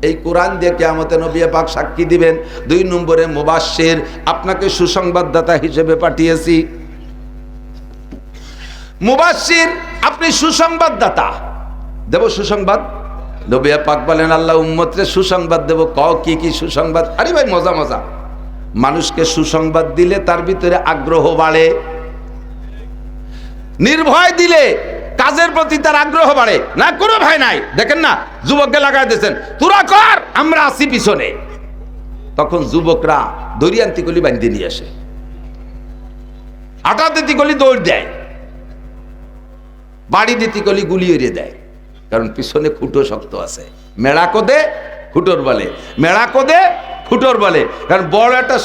এই কোরআন দিয়ে কিয়ামতে নবী পাক সাক্ষী দিবেন। 2 নম্বরে মুবাশশির, আপনাকে সুসংবাদদাতা হিসেবে পাঠিয়েছি। মুবাশশির, আপনি সুসংবাদদাতা। দেব সুসংবাদ। নবী পাক বলেন আল্লাহ উম্মতরে সুসংবাদ দেব। কও কি কি সুসংবাদ? আরে ভাই মজা মজা। মানুষকে সুসংবাদ দিলে তার ভিতরে আগ্রহ বাড়ে, নির্ভয় দিলে কাজের প্রতি তার আগ্রহ বাড়ে। না কোনো ভয় নাই, দেখেন না যুবককে লাগাই দিয়েছেন, তোরা কর আমরা আসি পিছনে, তখন যুবকরা দরিয়ান্তি গলি বাঁধিয়ে নিয়ে আসে, আটা দিতি গলি দৌড় দেয়, বাড়ি দিতি গলি গুলি এড়িয়ে দেয়, কারণ পিছনে খুঁটো শক্ত আছে। মেড়া কোদে খুঁটোর বলে, মেড়া কোদে খুঁটোর বলে, কারণ বড় একটা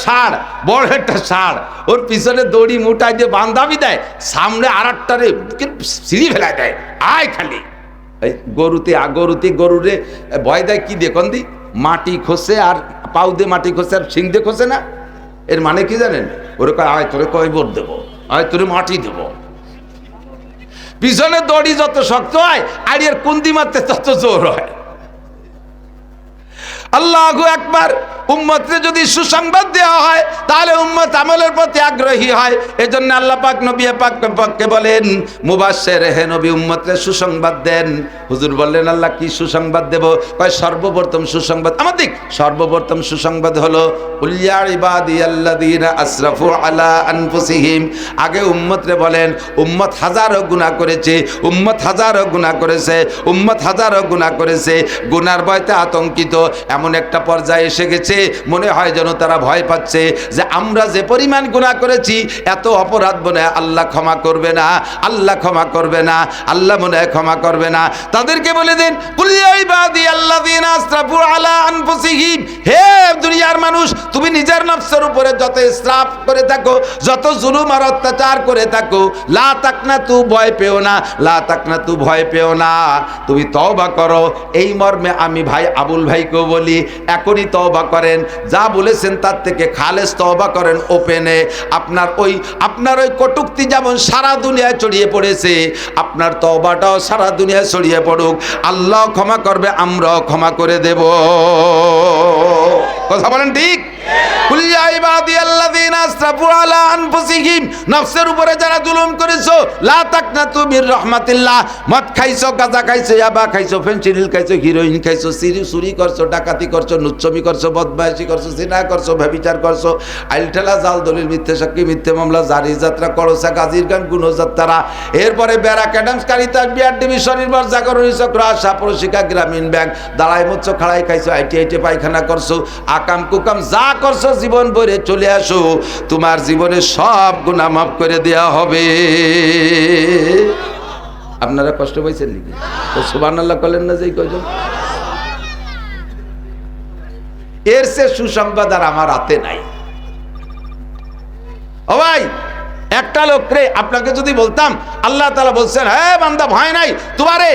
ষাঁড় ওর পিছনে দড়ি মুটাই দিয়ে বান্ধাবি দেয়, সামনে আর একটারে সিঁড়ি ফেলায় দেয়, আয় খালি। এই গরুরে ভয় দেয় কি দেখুন দি, মাটি খসে আর পাউ দিয়ে মাটি খসে আর শিং দিয়ে খসে না, এর মানে কি জানেন? ওরে কয় আয় তোরে কয় ভোট দেবো, আয় তোরে মাটি দেবো। পিছনে দড়ি যত শক্ত হয় আর এর কুন্দি মারতে তত জোর হয়। আল্লাহু আকবার। উম্মতকে যদি সুসংবাদ দেওয়া হয় তাহলে উম্মত আমলের প্রতি আগ্রহী হয়। এজন্য আল্লাহ পাক নবী পাককে বলেন মুবাশশির, হে নবী উম্মতকে সুসংবাদ দেন। হুজুর বললেন আল্লাহ কি সুসংবাদ দেব? কয় সর্বপ্রথম সুসংবাদ আমাদের সর্বপ্রথম সুসংবাদ হলো কুল ইয়া ইবাদিয়াল্লাযীনা আসরাফু আলা আনফুসিহিম। আগে উম্মতরে বলেন উম্মত হাজারো গুনাহ করেছে, উম্মত হাজারো গুনাহ করেছে, উম্মত হাজারো গুনাহ করেছে, গুনার ভয়তে আতঙ্কিত এমন একটা পর্যায়ে এসে গেছে, মনে হয় যেন তারা ভয় পাচ্ছে যে আমরা যে পরিমাণ গুনাহ করেছি এত অপরাধ মনে হয় আল্লাহ ক্ষমা করবে না, আল্লাহ ক্ষমা করবে না, আল্লাহ মনে হয় ক্ষমা করবে না। তাদেরকে বলে দেন কুল ইয়া ইবাদিয়াল্লাযীনা আসরাফু আলা আনফুসিহিম, হে দুনিয়ার মানুষ তুমি নিজের নফসের উপরে যত ইসরাফ করে থাকো, যত জুলুম আর অত্যাচার করে থাকো, লা তাকনাতু ভয় পেও না, লা তাকনাতু ভয় পেও না, তুমি তওবা করো। এই মর্মে আমি ভাই আবুল ভাইকেও বলি এখনই তওবা করেন, যা বলেছেন তার থেকে খালেস তওবা করেন ওপেনে। আপনার ওই কটূক্তি যেমন সারা দুনিয়ায় ছড়িয়ে পড়েছে, আপনার তওবাটাও সারা দুনিয়ায় ছড়িয়ে পড়ুক, আল্লাহ ক্ষমা করবে, আমরাও ক্ষমা করে দেব। কথা বলেন ঠিক? কুল ইয়া ইবাদিয়াল্লাযীনা আসরাফু আলা আনফুসিহিম, নফসের উপরে যারা জুলুম করেছো, লা তাকনাতু মির রাহমাতিল্লাহ, মদ খাইছো, গাঁজা খাইছো, ইয়াবা খাইছো, ফেনসিডিল খাইছো, হিরোইন খাইছো, চুরি করছো, ডাকাতি করছো, নুচ্ছমি করছো, বদমাইশি করছো, জিনা করছো, ব্যভিচার করছো, আইলঠেলা, জাল দলিল, মিথ্যে সাক্ষী, মিথ্যে মামলা, জারি যাত্রা, করসা, গাজীর গান, গুণযাত্রা, এরপরে ব্যারাক, অ্যাডামস, কারিতাস, বিআরডিবি, স্বনির্ভর, জাগরণী চক্র, আশা, প্রশিকা, গ্রামীণ ব্যাংক, দাঁড়াই মুচ্ছ, খাড়াই খাইছো, আইটি পায়খানা করছো, আকাম কুকাম যা করছো জীবন ভরে চলে আসো, তোমার জীবনে সব গুনাহ মাফ করে দেয়া হবে। আপনারা কষ্ট পাইছেন নাকি? তো সুবহানাল্লাহ বলেন না যে কয়জন? এর সে সুসংবাদ আর আমার হাতে নাই। ও ভাই একটা লোক রে, আপনাকে যদি বলতাম আল্লাহ তাআলা বলছেন হ্যাঁ বান্দা ভয় নাই, তোমারে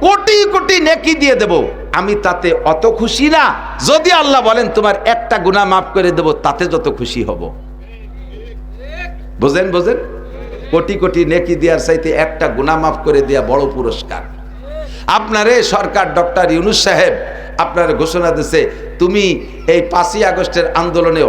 কোটি কোটি নেকি দিয়ে দেব, আমি তাতে অত খুশি না যদি আল্লাহ বলেন তোমার একটা গুনাহ মাফ করে দেব, তাতে যত খুশি হব। বুঝেন? কোটি কোটি নেকি দেওয়ার চাইতে একটা গুনাহ মাফ করে দেয়া বড় পুরস্কার। আপনারে সরকার ডক্টর ইউনূস সাহেব আপনার ঘোষণা দিয়েছে তুমি এই 5ই আগস্টের আন্দোলনে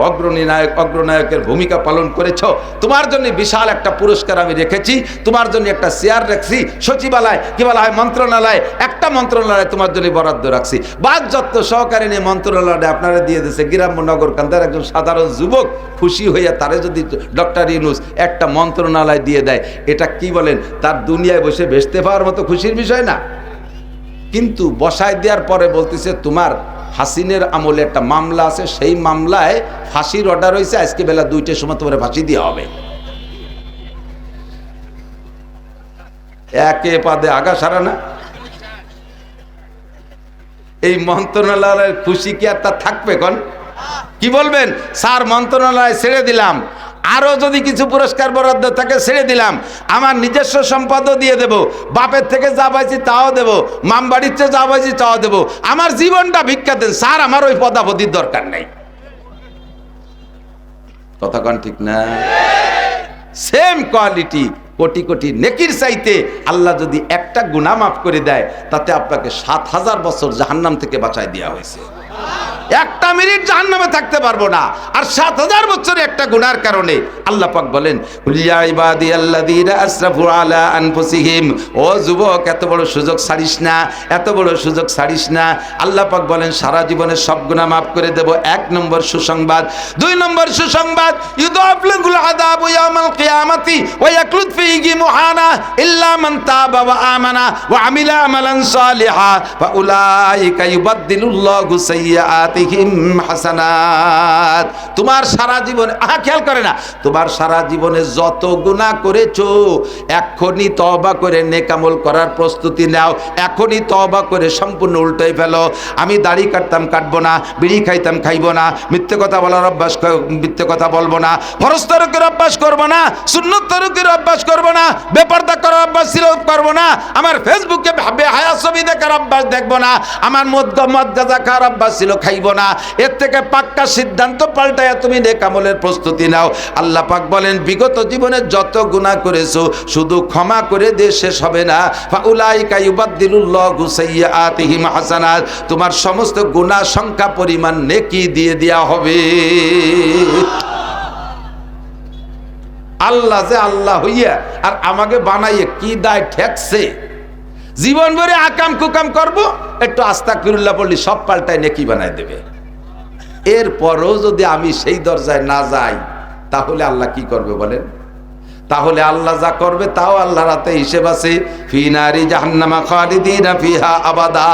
অগ্রনায়কের ভূমিকা পালন করেছ, তোমার জন্য বিশাল একটা পুরস্কার আমি রেখেছি, তোমার জন্য একটা চেয়ার রাখছি সচিবালয়, কি বলা হয় মন্ত্রণালয়, একটা মন্ত্রণালয় তোমার জন্য বরাদ্দ রাখছি, বাদ যত্ন সহকারে নিয়ে মন্ত্রণালয়টা আপনারা দিয়ে দিয়েছে। গ্রাম্য নগর কান্দার একজন সাধারণ যুবক খুশি হইয়া তারে যদি ডক্টর ইউনূস একটা মন্ত্রণালয় দিয়ে দেয়, এটা কি বলেন তার দুনিয়ায় বসে ভেসতে পাওয়ার মতো খুশির বিষয় না? কিন্তু বসায় দেওয়ার পরে বলতেছে তোমার হাসিনের আমলে একটা মামলা আছে, সেই মামলায় ফাঁসির অর্ডার হয়েছে, আজকে বেলা 2টার সময় তোমার ফাঁসি দেওয়া হবে। একে পাদে আগা সারা না? এই মন্ত্রণালয়ের খুশি কি আর তা থাকবে? কোন কি বলবেন স্যার মন্ত্রণালয় ছেড়ে দিলাম, আরো যদি কিছু পুরস্কার বরাদ্দ থাকে ছেড়ে দিলাম, আমার নিজস্ব সম্পদও দিয়ে দেব, বাপের থেকে যা পাইছি তাও দেব, মাম বাড়ির চেয়ে যা পাইছি তাও দেব, আমার জীবনটা ভিক্ষা দেন স্যার, আমার ওই পদাপতির দরকার নেই। কথা কন ঠিক না? সেম কোয়ালিটি কোটি কোটি নেকির চাইতে আল্লাহ যদি একটা গুনাহ মাফ করে দেয়, তাতে আপনাকে 7000 বছর জাহান্নাম থেকে বাঁচায় দেওয়া হয়েছে। একটা মিনিট জাহান্নামে থাকতে পারবো না। আর 7000 বছরের একটা গুনার কারণে আল্লাহ পাক বলেন কুলিয়া ইবাদিয়াল্লাযীনা আসরাফু আলা আনফুসিহিম, ও যুবক এত বড় সুযোগ ছাড়িস না, এত বড় সুযোগ ছাড়িস না। আল্লাহ পাক বলেন সারা জীবনের সব গুনাহ মাফ করে দেব। 1 নম্বর সুসংবাদ। 2 নম্বর সুসংবাদ, ইউদাফিলুল আযাবু ইয়াউমাল কিয়ামাতি ওয়া ইয়াকলুদ ফীহি মুহানা ইল্লা মান তাবা ওয়া আমানা ওয়া আমিলা আমালান সালিহা ফাউলাইকা ইউবাদদিলুল্লাহু সাইয়্যাতিহিম হাসানাত। তোমার সারা জীবনে খেয়াল করে না, তোমার সারা জীবনে যত গুনাহ করেছো এখনই তওবা করে নেক আমল করার প্রস্তুতি নাও। এখনই তওবা করে সম্পূর্ণ উল্টাই ফেলো। আমি দাড়ি কাটতাম, কাটবো না। বিড়ি খাইতাম, খাইবো না। মিথ্যে কথা বলার অভ্যাস, মিথ্যে কথা বলবো না। ফরজ তরকের অভ্যাস করবো না। সুন্নত তরকের অভ্যাস করবো না। বেপরদা করার অভ্যাস ছিল, করবো না। আমার ফেসবুকে বেহায়া ছবি দেখার অভ্যাস দেখবো না। আমার মদ গাঁজা খাওয়ার অভ্যাস ছিল, খাইবো না। এর থেকে পাক্কা সিদ্ধান্ত পাল্টায় তুমি নেক আমলের প্রস্তুতি নাও। আল্লাহ পাক বলেন বিগত জীবনে যত গুনাহ করেছো শুধু ক্ষমা করে দিয়ে শেষ হবে না। ফাউলাইকা ইউবাদদিলুল্লাহু সাইয়্যাতিহিম হাসানাত, তোমার সমস্ত গুনাহ সংখ্যা পরিমাণ নেকি দিয়ে দেয়া হবে। আল্লাহ যে আল্লাহ হইয়া আর আমাকে বানাইয়ে কি দায় ঠেকছে। জীবন ভরে আকাম কুকাম করব, একটু আস্তাগফিরুল্লাহ পড়লি সব পাল্টায় নেকি বানায় দেবে। এরপরও যদি আমি সেই দরজায় না যাই তাহলে আল্লাহ কি করবে বলেন? তাহলে আল্লাহ যা করবে তাও আল্লাহর হাতে হিসেব আছে। ফি নারি জাহান্নামা খালিদিনা ফিহা আবাদা,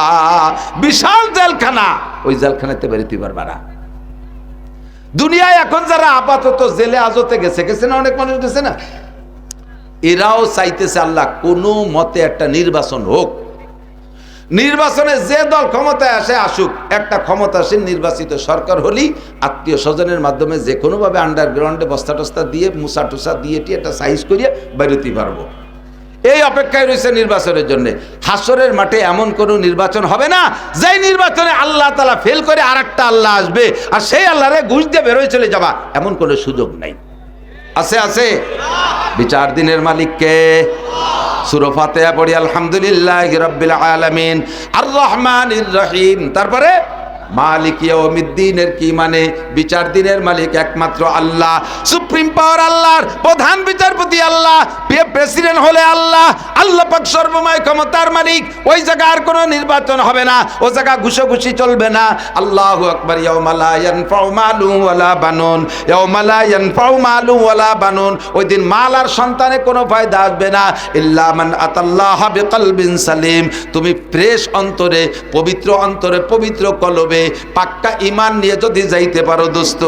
বিশাল জেলখানা, ওই জেলখানাতে বেরোতে পারবে না। দুনিয়ায় এখন যারা আপাতত জেলে আজতে গেছে না, অনেক মানুষ গেছে না, এরাও চাইতেছে আল্লাহ কোনো মতে একটা নির্বাচন হোক। নির্বাচনে যে দল ক্ষমতায় আসে আসুক, একটা ক্ষমতাসীন নির্বাচিত সরকার হলেই আত্মীয় স্বজনের মাধ্যমে যে কোনোভাবে আন্ডারগ্রাউন্ডে বস্তা টস্তা দিয়ে মুসা টুসা দিয়ে একটা সাইজ করিয়ে বেরোতে পারবো। এই অপেক্ষায় রয়েছে নির্বাচনের জন্য। হাসরের মাঠে এমন কোনো নির্বাচন হবে না যেই নির্বাচনে আল্লাহ তাআলা ফেল করে আর একটা আল্লাহ আসবে আর সেই আল্লাহরে ঘুষ দিয়ে বেরোয় চলে যাবা, এমন কোনো সুযোগ নাই। আছে আছে? বিচার দিনের মালিক কে? সূরা ফাতিহা পড়ি আলহামদুলিল্লাহি রাব্বিল আলামিন আর রহমানির রহিম। তারপরে মালিক ইয়াউমিদ্দিনের কি মানে? বিচার দিনের মালিক একমাত্র আল্লাহ। সুপ্রিম পাওয়ার আল্লাহর, প্রধান বিচারপতি আল্লাহ, প্রেসিডেন্ট হলে আল্লাহ। আল্লাহ পাক সর্বময় ক্ষমতার মালিক। ওই জায়গায় আর কোনো নির্বাচন হবে না, ও জায়গা ঘুষোঘুষি চলবে না। আল্লাহু আকবার। ইয়াউমা লা ইয়ানফাউ মালুন ওয়ালা বানুন, ইয়াউমা লা ইয়ানফাউ মালুন ওয়ালা বানুন। ওই দিন মাল আর সন্তানে কোনো ফায়দা আসবে না। ইল্লা মান আতাল্লাহ বিকলবিন সালিম। তুমি ফ্রেশ অন্তরে, পবিত্র অন্তরে, পবিত্র কলবে পাক্কা ঈমান নিয়ে যদি যাইতে পারো দোস্ত,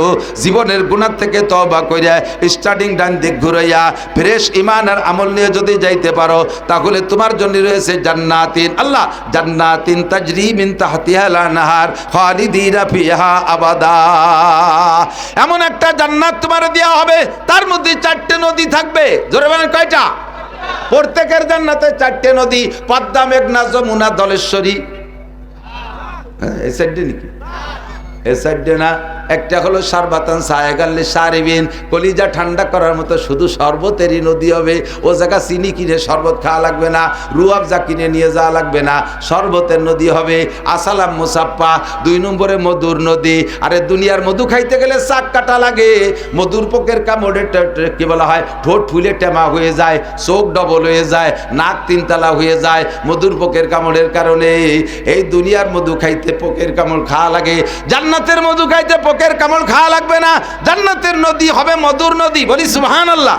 জীবনের গুনাহ থেকে তওবা কইরা স্টার্টিং ডান দিক ঘুরাইয়া ফ্রেশ ঈমান আর আমল নিয়ে যদি যাইতে পারো, তাহলে তোমার জন্য রয়েছে জান্নাতিন, আল্লাহ জান্নাতিন তাজরি মিন তাহতিহাল আনহার খালিদিনা ফিহা আবাদা। এমন একটা জান্নাত তোমার দেওয়া হবে, তার মধ্যে 4টে নদী থাকবে। জোরে বলেন কয়টা? প্রত্যেকের জান্নাতে 4টে নদী, পদ্মা, মেঘনা, যমুনা, ধলেশ্বরী। এই সাইডে নাকি? এই সাইডে না। একটা হলো সারবাতান সায়গাল্লে সারিবিন, কলিজা ঠান্ডা করার মতো শুধু শরবতেরই নদী হবে। ও জায়গা চিনি কিনে শরবত খাওয়া লাগবে না, রুয়াবজা কিনে নিয়ে যাওয়া লাগবে না, শরবতের নদী হবে। আসালাম মুসাফা। 2 নম্বরে মধুর নদী। আরে দুনিয়ার মধু খাইতে গেলে চাক কাটা লাগে। মধুর পোকের কামড়ে কি বলা হয়, ঠোঁট ফুলে টেমা হয়ে যায়, চোখ ডবল হয়ে যায়, নাক 3 তালা হয়ে যায় মধুর পোকের কামড়ের কারণে। এই দুনিয়ার মধু খাইতে পোকের কামড় খাওয়া লাগে, জান্নাতের মধু খাইতে পোকের কামড় খাওয়া লাগবে না। জান্নাতের নদী হবে মধুর নদী, বলি সুবহানাল্লাহ।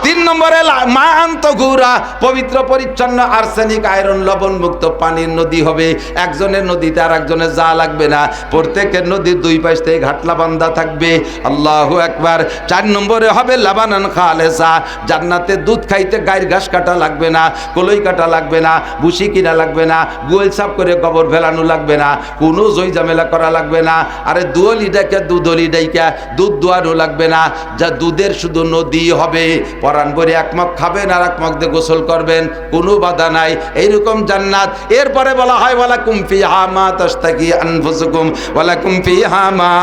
3 নম্বরে মা আন্তগুরা, পবিত্র পরিচ্ছন্ন আর্সেনিক আয়রন লবণ মুক্ত পানির নদী হবে। একজনের নদীতে আর একজনের যা লাগবে না, প্রত্যেকের নদীর 2 পাশ থেকে ঘাটলা বান্ধা থাকবে। আল্লাহু আকবার। 4 নম্বরে হবে লাবানান খালেসা, জান্নাতে দুধ খাইতে গায়ের ঘাস কাটা লাগবে না, কলই কাটা লাগবে না, ভুসি কিনা লাগবে না, গোল সাফ করে গোবর ফেলানো লাগবে না, কোনো জয় ঝামেলা করা লাগবে না। আরে 2 লিটার দেখে দুধলি ডাইকা দুধ দোয়ানো লাগবে না, যা দুধের শুধু নদী হবে, পরাণ ভরে এক মগ খাবেন আর এক মগ দিয়ে গোসল করবেন, কোনো বাধা নাই, এইরকম জান্নাত। এরপরে বলা হয় ওয়ালাকুম ফিহা মা তাশতাকি আনফুসুকুম ওয়ালাকুম ফিহা মা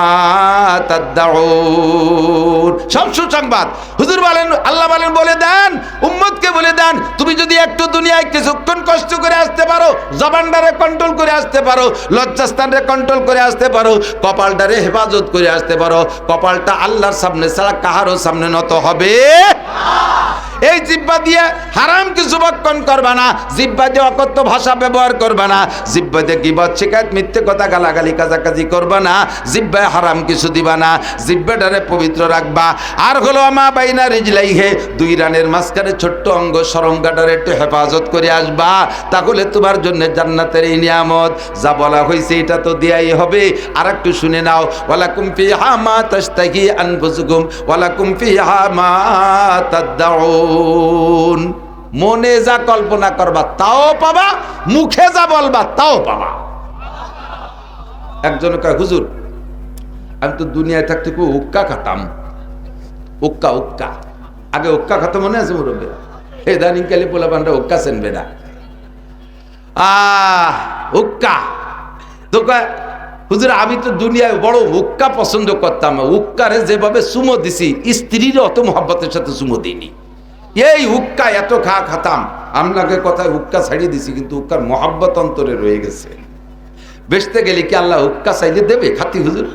তাদউন। সব সুসংবাদ। হুজুর বলেন, আল্লাহ বলেন, বলে দেন উম্মতকে, বলে দেন তুমি যদি একটু দুনিয়ায় কিছুক্ষণ কষ্ট করে আসতে পারো, জবানটারে কন্ট্রোল করে আসতে পারো, লজ্জাস্থানরে কন্ট্রোল করে আসতে পারো, কপালটারে হেফাজত করে আসতে পারো, কপালটা আল্লাহর সামনে ছাড়া কাহারও সামনে নত হবে না। এই জিহ্বা দিয়ে হারাম কিছু বক্ষণ করবা না, জিহ্বা দিয়ে অকথ্য ভাষা ব্যবহার করবা না, জিহ্বা দিয়ে গীবত, শিকায়ত, মিথ্যে কথা, গালাগালি, কাজাকাজি করবা না, জিহ্বায় হারাম কিছু দিবা না, জিহ্বাটারে পবিত্র রাখবা। আর হলো আমা বাইনা রিজলাইহে, দুই রানের মাঝখানে ছোট্ট অঙ্গ শরমগাটারে একটু হেফাজত করে আসবা, তাহলে তোমার জন্য জান্নাতের এই নিয়ামত যা বলা হয়েছে এটা তো দেয়াই হবে। আর একটু শুনে নাও, ওয়ালাকুম ফিহা মা তাশতাহি আনফুসুকুম ওয়ালাকুম ফিহা মা তাদউন। মনে যা কল্পনা করবা তাও পাবা, মুখে যা বলবা তাও পাবা। একজন কয় হুজুর আমি তো দুনিয়ায় থাকতে খুব উক্কা খাতাম, উক্কা উক্কা, আগে উক্কা খাতাম মনে আছে মুরব্বী? এই দানিং কালি পোলা পান্ডা উক্কা চেনবে না, উক্কা তো কয় হুজুর আমি তো দুনিয়ায় বড় উক্কা পছন্দ করতাম, উক্কারে যেভাবে চুমো দিছি স্ত্রীর অত মহব্বতের সাথে চুমো দিইনি, এই উক্কা এত খাতাম, আপনাকে কথায় উক্কা ছাড়িয়ে দিছি, কিন্তু উক্কার মহব্বত অন্তরে রয়ে গেছে। বেচতে গেলে কি আল্লাহ উক্কা চাইলে দেবে? খাতি হুজুর,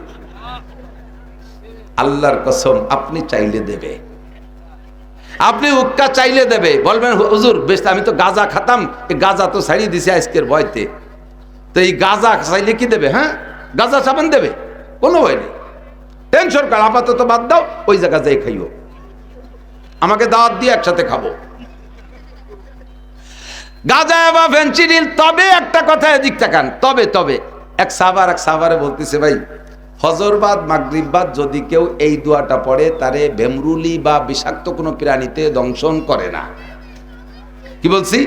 আল্লাহর কসম আপনি চাইলে দেবে, আপনি উক্কা চাইলে দেবে। বলবেন হুজুর বেচতে আমি তো গাঁজা খাতাম, এই গাঁজা তো ছাড়িয়ে দিছি আজকের ভয়তে, তো এই গাঁজা চাইলে কি দেবে? হ্যাঁ গাঁজা চাবেন দেবে, কোনো ভয় নেই, টেনশন কর, আপাতত বাদ দাও, ওই জায়গা যাই খাইও, আমাকে দাওয়াত দিয়ে একসাথে খাবো গাঁজা বা ফেনচিডিল। তবে একটা কথা এদিক তাকান, তবে তবে এক সাহাবারে বলতেছে ভাই ফজরবাদ মাগরিববাদ যদি কেউ এই দোয়াটা পড়ে তারে ভেমরুলি বা বিষাক্ত কোনো প্রাণীতে দংশন করে না। কি বলছি?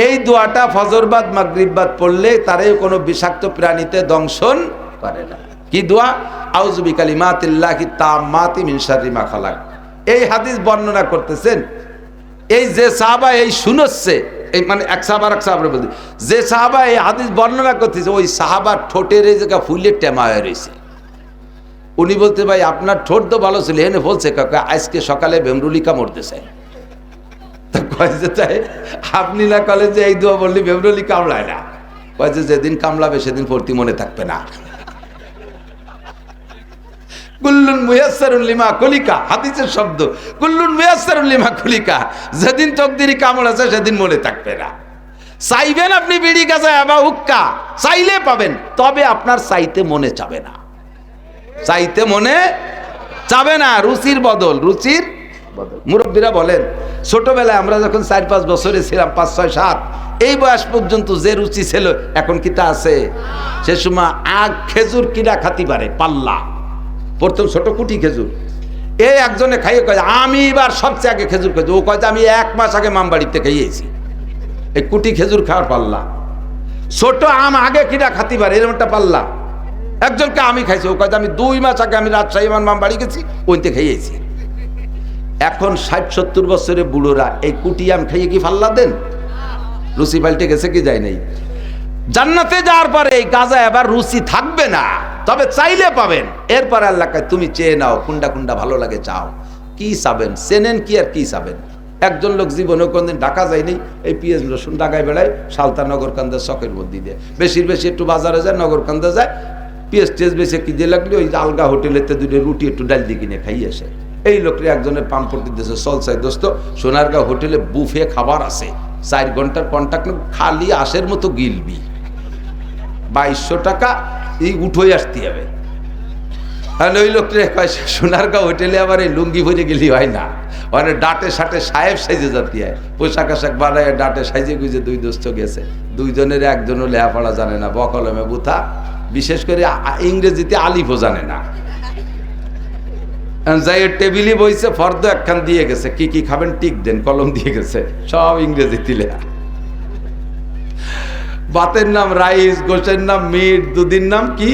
এই দোয়াটা ফজরবাদ মাগরিববাদ পড়লে তারে কোনো বিষাক্ত প্রাণীতে দংশন করে না। কি দোয়া? আউযু বিকালিমাতিল্লাহি তাম্মাতি মিন শাররি মা খালাক। এই হাদিস বর্ণনা করতেছেন এই যে সাহাবা এই শুনছে, এই মানে এক সাহাবার বলতে যে সাহাবা এই হাদিস বর্ণনা করতেছে ওই সাহাবার ঠোঁটের এই জায়গা ফুলে টেমা হয়ে রয়েছে। উনি বলতে ভাই আপনার ঠোঁট তো ভালো ছিল, এনে বলছে কাকা আজকে সকালে ভেমরুলি কামড়তেছে। আপনি না কলেজে এই দোয়া বললি ভেমরুলি কামড়ায় না, কয় যে যেদিন কামড়াবে সেদিন পড়তি মনে থাকবে না। কুল্লুন মুয়াসসারুন লিমা খুলিকা, হাদিসের শব্দ, কুল্লুন মুয়াসসারুন লিমা খুলিকা, যেদিন তকদিরি কামড় আছে সেদিন মনে থাকবে না। চাইবেন আপনি বিড়ি গাঁজা বা হুক্কা চাইলে পাবেন, তবে আপনার চাইতে মনে চাবে না, চাইতে মনে চাবে না, রুচির বদল, রুচির বদল। মুরব্বীরা বলেন ছোটবেলায় আমরা যখন 4-5 বছরে ছিলাম, 5, 6, 7 এই বয়স পর্যন্ত যে রুচি ছিল এখন কি তা আছে? সে সময় আগ খেজুর কিনা খাতি পারে পাল্লা, প্রথম ছোট কুটি খেজুর, এই একজনে খাইয়ে কয় আমি এবার সবচেয়ে আগে খেজুর খেয়েছি, ও কয় আমি 1 মাস আগে মামবাড়িতে খাইয়েছি। এই কুটি খেজুর খাওয়ার পাল্লা, ছোট আম আগে কিনা খাতি পারে এরকম একটা পাল্লা। একজনকে আমি খাইছি, ও কয় আমি 2 মাস আগে আমি রাজশাহী আমার মামবাড়ি গেছি ওইতে খাইয়েছি। এখন 60-70 বছরের বুড়োরা এই কুটি আম খাইয়ে কি পাল্লা দেন? রুচি পাল্টে গেছে কি যায় নাই? জান্নাতে যাওয়ার পরে এই গাঁজা এবার রুচি থাকবে না, তবে চাইলে পাবেন। এরপরে আল্লাহ কয় তুমি চেয়ে নাও, কুন্ডা কুন্ডা ভালো লাগে চাও, কি চাবেন চেনেন কি আর কি চাবেন। একজন লোক জীবনে কোনদিন ঢাকা যায়নি, এই পেঁয়াজ রসুন ঢাকায় বেড়ায় সালতা নগরকান্দা শখের মধ্যে দিয়ে, বেশির বেশি একটু বাজারে যায়, নগরকান্দা যায়, পেঁয়াজ টেজ বেশি কি দিয়ে লাগলে ওই আলগা হোটেলেতে 2 রুটি একটু ডাল দিয়ে কিনে খাইয়ে আসে। এই লোকরে একজনের পাম্পটি দিয়েছে, চল চাই দোস্ত সোনারগাঁও হোটেলে বুফে খাবার আছে, 4 ঘন্টার কন্ট্রাক্ট, খালি আশের মতো গিলবি, 2200 টাকা এই উঠোই আসতে হবে। আর ওই লোকটা সোনারগাঁও হোটেলে আবার এই লুঙ্গি ভরে গেলি হয় না, মানে ডাটে সাটে সাহেব সাইজে জাতি হয়, পোশাক আশাক বানায় ডাটে সাইজে গুজে 2 দোস্ত গেছে, 2 জনের একজনও লেখাপড়া জানে না, বকলমে বুথা, বিশেষ করে ইংরেজিতে আলিফও জানে না। যাই টেবিলে বইছে, ফর্দ একখান দিয়ে গেছে, কি কি খাবেন টিক দেন, কলম দিয়ে গেছে, সব ইংরেজিতে লেখা। ভাতের নাম রাইস, গোশের নাম মিট, দুধের নাম কি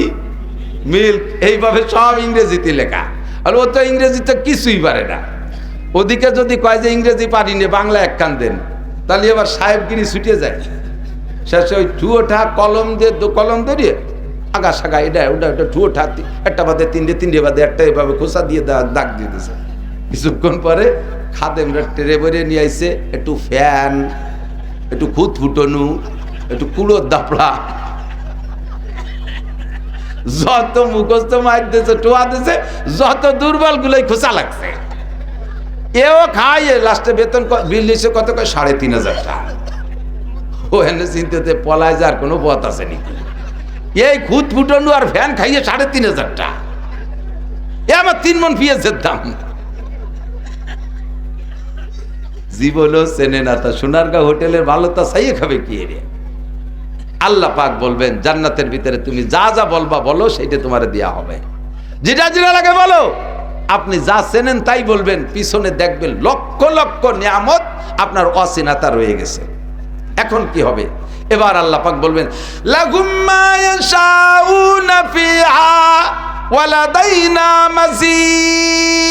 মিল্ক, এইভাবে সব ইংরেজিতে লেখা। আর ও তো ইংরেজিতে কিছুই পারে না। ওদিকে যদি কয় যে ইংরেজি পারি না, বাংলা একখান দেন, তাহলে এবার সাহেবগিরি ছুটে যায়। শেষে ওই ঠুয়োঠা কলম দিয়ে কলম ধরিয়ে আগা সাগা এটা ওটা ওটা ঠুয়োঠা একটা বাদে তিনটে বাদে একটা, এভাবে খোসা দিয়ে দাগ দিয়ে দিয়েছে। কিছুক্ষণ পরে খাদেমরা ট্রে বেরিয়ে নিয়ে আইছে একটু ফ্যান, একটু খুদ ফুটনু, একটু কুড়োর দাপড়া, যত মুখস্থ মার দিয়েছে, টোয়া দিয়েছে, যত দুর্বল গুলোই খোসা লাগছে। এও খাইয়ে লাস্টে বেতন বিল দিয়েছে কত, কয় ৩৫০০ টাকা। ও এনে চিন্তাতে পলায় যার কোনো পথ আছে নি। এই খুদ ফুটনু আর ফ্যান খাইয়ে ৩৫০০ টাকা, এ আমার ৩ মণ পেঁয়াজের দাম। জীবনও চেনে না তা সোনারগাঁও হোটেলের ভালো তা চাইয়ে খাবে কি রে। আল্লাহ পাক বলবেন জান্নাতের ভিতরে তুমি যা যা বলবা বলো, সেইটা তোমার দেয়া হবে। যেটা যেটা লাগে বলো। আপনি যা চেনেন তাই বলবেন, পিছনে দেখবেন লক্ষ লক্ষ নিয়ামত আপনার অচেনাতা রয়ে গেছে। এখন কি হবে? এবার আল্লাহ পাক বলবেন লাহুম মা ইয়াশাউনা ফিহা ওয়া লাদাইনা মাজিদ।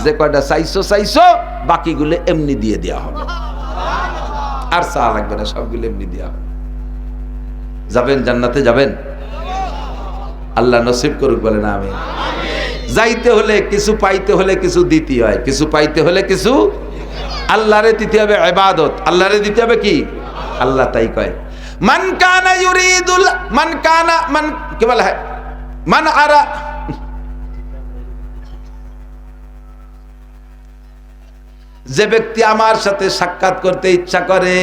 যে কয়টা চাইছো বাকিগুলো এমনি দিয়ে দেওয়া হবে, আর চা লাগবে না, সবগুলো এমনি দেওয়া হবে। যাবেন জান্নাতে, যাবেন? আল্লাহ নসিব করুক, বলে না আমি। যাইতে হলে কিছু, পাইতে হলে কিছু দিতে হয়, কিছু পাইতে হলে কিছু। আল্লাহরে দিতে হবে ইবাদত, আল্লাহরে দিতে হবে কি? আল্লাহ তাই কয় মান কানা ইউরিদুল মান কানা মান কি বলা হয় মান আরা যে ব্যক্তি আমার সাথে সাক্ষাৎ করতে ইচ্ছা করে,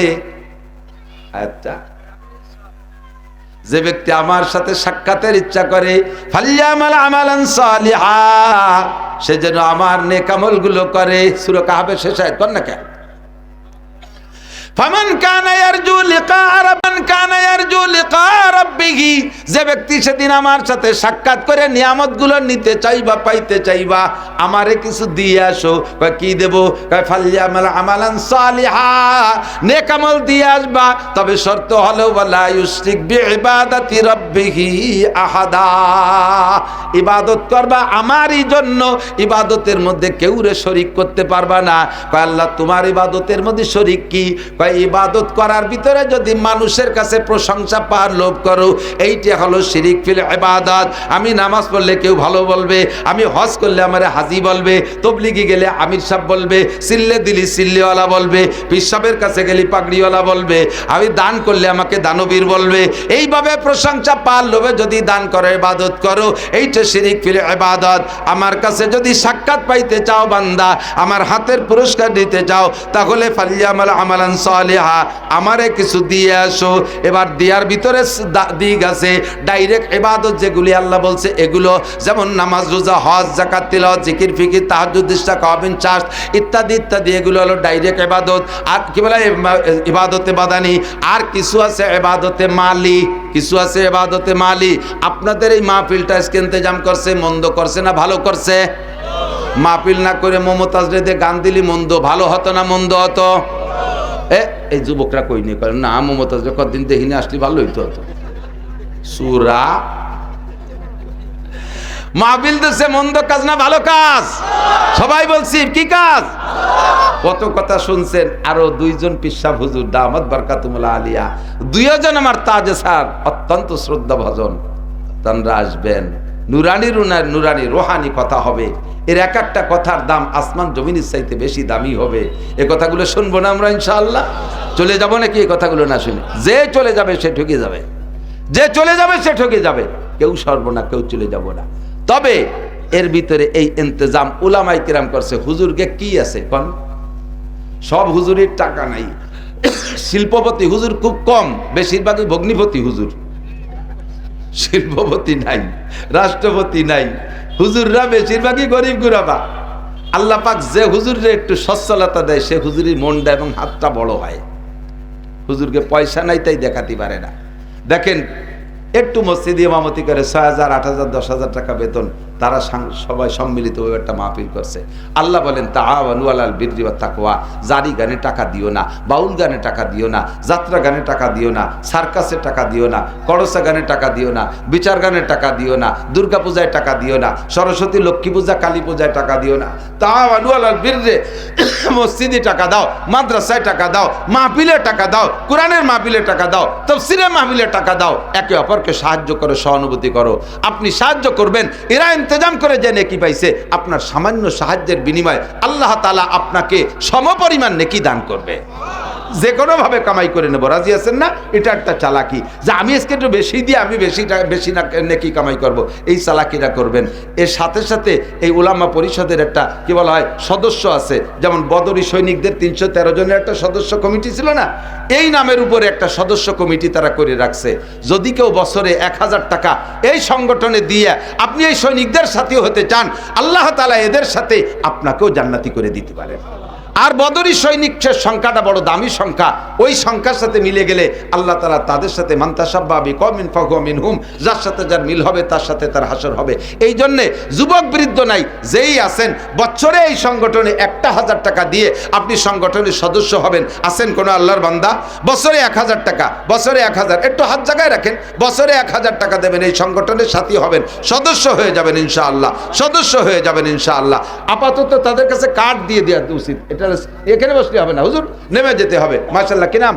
আচ্ছা, যে ব্যক্তি আমার সাথে সাক্ষাতের ইচ্ছা করে, ফালইয়ামাল আমালান সালিহা, সে যেন আমার নেক আমলগুলো করে। সূরা কাহফের শেষ আয়াত কোন না কেন? ফামান কানা ইয়ারজু লিকা রাব্বান কানা ইয়ারজু লিকা রাব্বিহি, যে ব্যক্তি সেদিন আমার সাথে সাক্ষাৎ করে নিয়ামতগুলো নিতে চাইবা, পাইতে চাইবা, আমারে কিছু দিয়ে আসো। কয় কি দেব? কয় ফালইয়ামাল আমালান সালিহা, নেক আমল দিয়ে আসবা, তবে শর্ত হলো ওয়ালা ইউশরিক বিইবাদাতি রাব্বিহি আহাদা, ইবাদত করবা আমারই জন্য, ইবাদতের মধ্যে কেউরে শরীক করতে পারবা না। কয় আল্লাহ তোমার ইবাদতের মধ্যে শরীক কি? ইবাদত করার ভিতরে যদি মানুষের কাছে প্রশংসা পাওয়ার লোভ করো, এইটা হলো শিরিক ফিল ইবাদত। আমি নামাজ পড়লে কেউ ভালো বলবে, আমি হজ করলে আমারে হাজি বলবে, তবলিগি গেলে আমির সাহেব বলবে, সিল্লে দিলি সিল্লিওয়ালা বলবে, পীর সাহেবের কাছে গেলে পাগড়িওয়ালা বলবে, আমি দান করলে আমাকে দানবীর বলবে। এইভাবে প্রশংসা পাওয়ার লোভে যদি দান করো, ইবাদত করো, এইটা শিরিক ফিল ইবাদত। আমার কাছে যদি সাক্ষাৎ পাইতে চাও বান্দা, আমার হাতের পুরস্কার দিতে চাও, তাহলে ফালইয়ামাল আমালান সালিহা, আমারে কিছু দিয়ে আসো। এবার দেওয়ার ভিতরে দিক আছে, ডাইরেক্ট ইবাদত যেগুলি আল্লাহ বলছে এগুলো, যেমন নামাজ, রোজা, হজ, যাকাত, তিলাওয়াত, জিকির, ফিকির, তাহাজ্জুদ, ইশরাক, ওয়াবিন, চাষ ইত্যাদি ইত্যাদি, এগুলো হলো ডাইরেক্ট ইবাদত। আর কি বলে ইবাদতে বাদানি। আর কিছু আছে ইবাদতে মালি, কিছু আছে ইবাদতে মালি। আপনাদের এই মাহফিলটা আজকে ইন্তজাম করছে, মন্দ করছে না ভালো করছে? মাহফিল না করে মমতাজ রেদে গান দিলি মন্দ ভালো হতো না মন্দ হতো? এই যুবকরা কই নিয়ে করেন না, মমতাজ কদিন দেখিনি আসলে ভালো হইতো। হতো সুরা মাহফিল দেশে মন্দ কাজ না ভালো কাজ? সবাই বলছি কি কাজ? কত কথা শুনছেন। আরো 2 জন পিসাব হুজুর দামাত বারকাতুল্লাহ আলিয়া, 2জন আমার তাজে স্যার, অত্যন্ত শ্রদ্ধা ভজন, তানরা আসবেন। নুরানি নুরানি রোহানি কথা হবে। এর এক একটা কথার দাম আসমান জমিনের চাইতে বেশি দামি হবে। এ কথাগুলো শুনবো না আমরা ইনশাআল্লাহ? চলে যাব নাকি এই কথাগুলো না শুনে? যে চলে যাবে সে ঠকে যাবে, যে চলে যাবে সে ঠকে যাবে। কেউ সরব না, কেউ চলে যাব না। তবে এর ভিতরে এই ইন্তজাম উলামায়ে কিরাম করছে। হুজুরকে কি আছে কোন? সব হুজুরের টাকা নাই, শিল্পপতি হুজুর খুব কম, বেশিরভাগই ভগ্নিপতি হুজুর। শিল্পপতি নাই, রাষ্ট্রপতি নাই, হুজুররা বেশিরভাগই গরিব গুরাবা। আল্লাহ পাক যে হুজুরে একটু সচ্ছলতা দেয়, সে হুজুরের মনটা এবং হাতটা বড় হয়। হুজুরকে পয়সা নাই তাই দেখাতে পারে না। দেখেন একটু মসজিদে ইমামতি করে 6,000, 8,000, 10,000 টাকা বেতন, তারা সবাই সম্মিলিতভাবে একটা মাহফিল করছে। আল্লাহ বলেন তাআওয়ানু আলাল বিররি ওয়াত তাকওয়া, জারি গানে টাকা দিও না, বাউল গানে টাকা দিও না, যাত্রা গানে টাকা দিও না, সার্কাসে টাকা দিও না, করসা গানে টাকা দিও না, বিচার গানে টাকা দিও না, দুর্গা পূজায় টাকা দিও না, সরস্বতী লক্ষ্মী পূজা কালী পূজায় টাকা দিও না। তাআওয়ানু আলাল বিররি, মসজিদে টাকা দাও, মাদ্রাসায় টাকা দাও, মাহফিলে টাকা দাও, কোরআনের মাহফিলে টাকা দাও, তাফসীরের মাহফিলে টাকা দাও, একে অপরকে সাহায্য করো, সহানুভূতি করো। আপনি সাহায্য করবেন, এরা ইন্তজাম করে যে নেকি পাইছে, আপনার সামান্য সাহায্যের বিনিময়ে আল্লাহ তাআলা আপনাকে সমপরিমাণ নেকি দান করবে। যে কোনো ভাবে কামাই করে নেব, রাজি আছেন না? এটা একটা চালাকি, যে আমি আজকে একটু বেশি দিয়ে আমি বেশি না নেকি কামাই করব, এই চালাকিরা করবেন। এর সাথে সাথে এই উলামা পরিষদের একটা কি বলা হয় সদস্য আছে, যেমন বদরি সৈনিকদের 313 জনের একটা সদস্য কমিটি ছিল না, এই নামের উপরে একটা সদস্য কমিটি তারা করে রাখছে। যদি কেউ বছরে 1000 টাকা এই সংগঠনে দিয়ে আপনি এই সৈনিকদের সাথে হতে চান, আল্লাহ তাআলা এদের সাথে আপনাকেও জান্নাতি করে দিতে পারেন। আর বদরি সৈনিকের সংখ্যাটা বড় দামি সংখ্যা, ওই সংখ্যার সাথে মিলে গেলে আল্লাহ তাআলা তাদের সাথে মান তাশাব্বাহা বিকওমিন ফাহুয়া মিনহুম, যার সাথে যার মিল হবে তার সাথে তার হাসর হবে। এই জন্যে যুবক বৃদ্ধ নাই, যেই আছেন বছরে এই সংগঠনে 1000 টাকা দিয়ে আপনি সংগঠনের সদস্য হবেন। আছেন কোন আল্লাহর বান্দা? বছরে 1000 টাকা, বছরে 1000, একটু হাত জায়গায় রাখেন, বছরে 1000 টাকা দেবেন, এই সংগঠনের সাথী হবেন, সদস্য হয়ে যাবেন ইনশাআল্লাহ, সদস্য হয়ে যাবেন ইনশাআল্লাহ। আপাতত তাদের কাছে কার্ড দিয়ে দেওয়া উচিত, এটা এখানে বসলে হবে না, হুজুর নেমে যেতে হবে। মাশাআল্লাহ, কি নাম?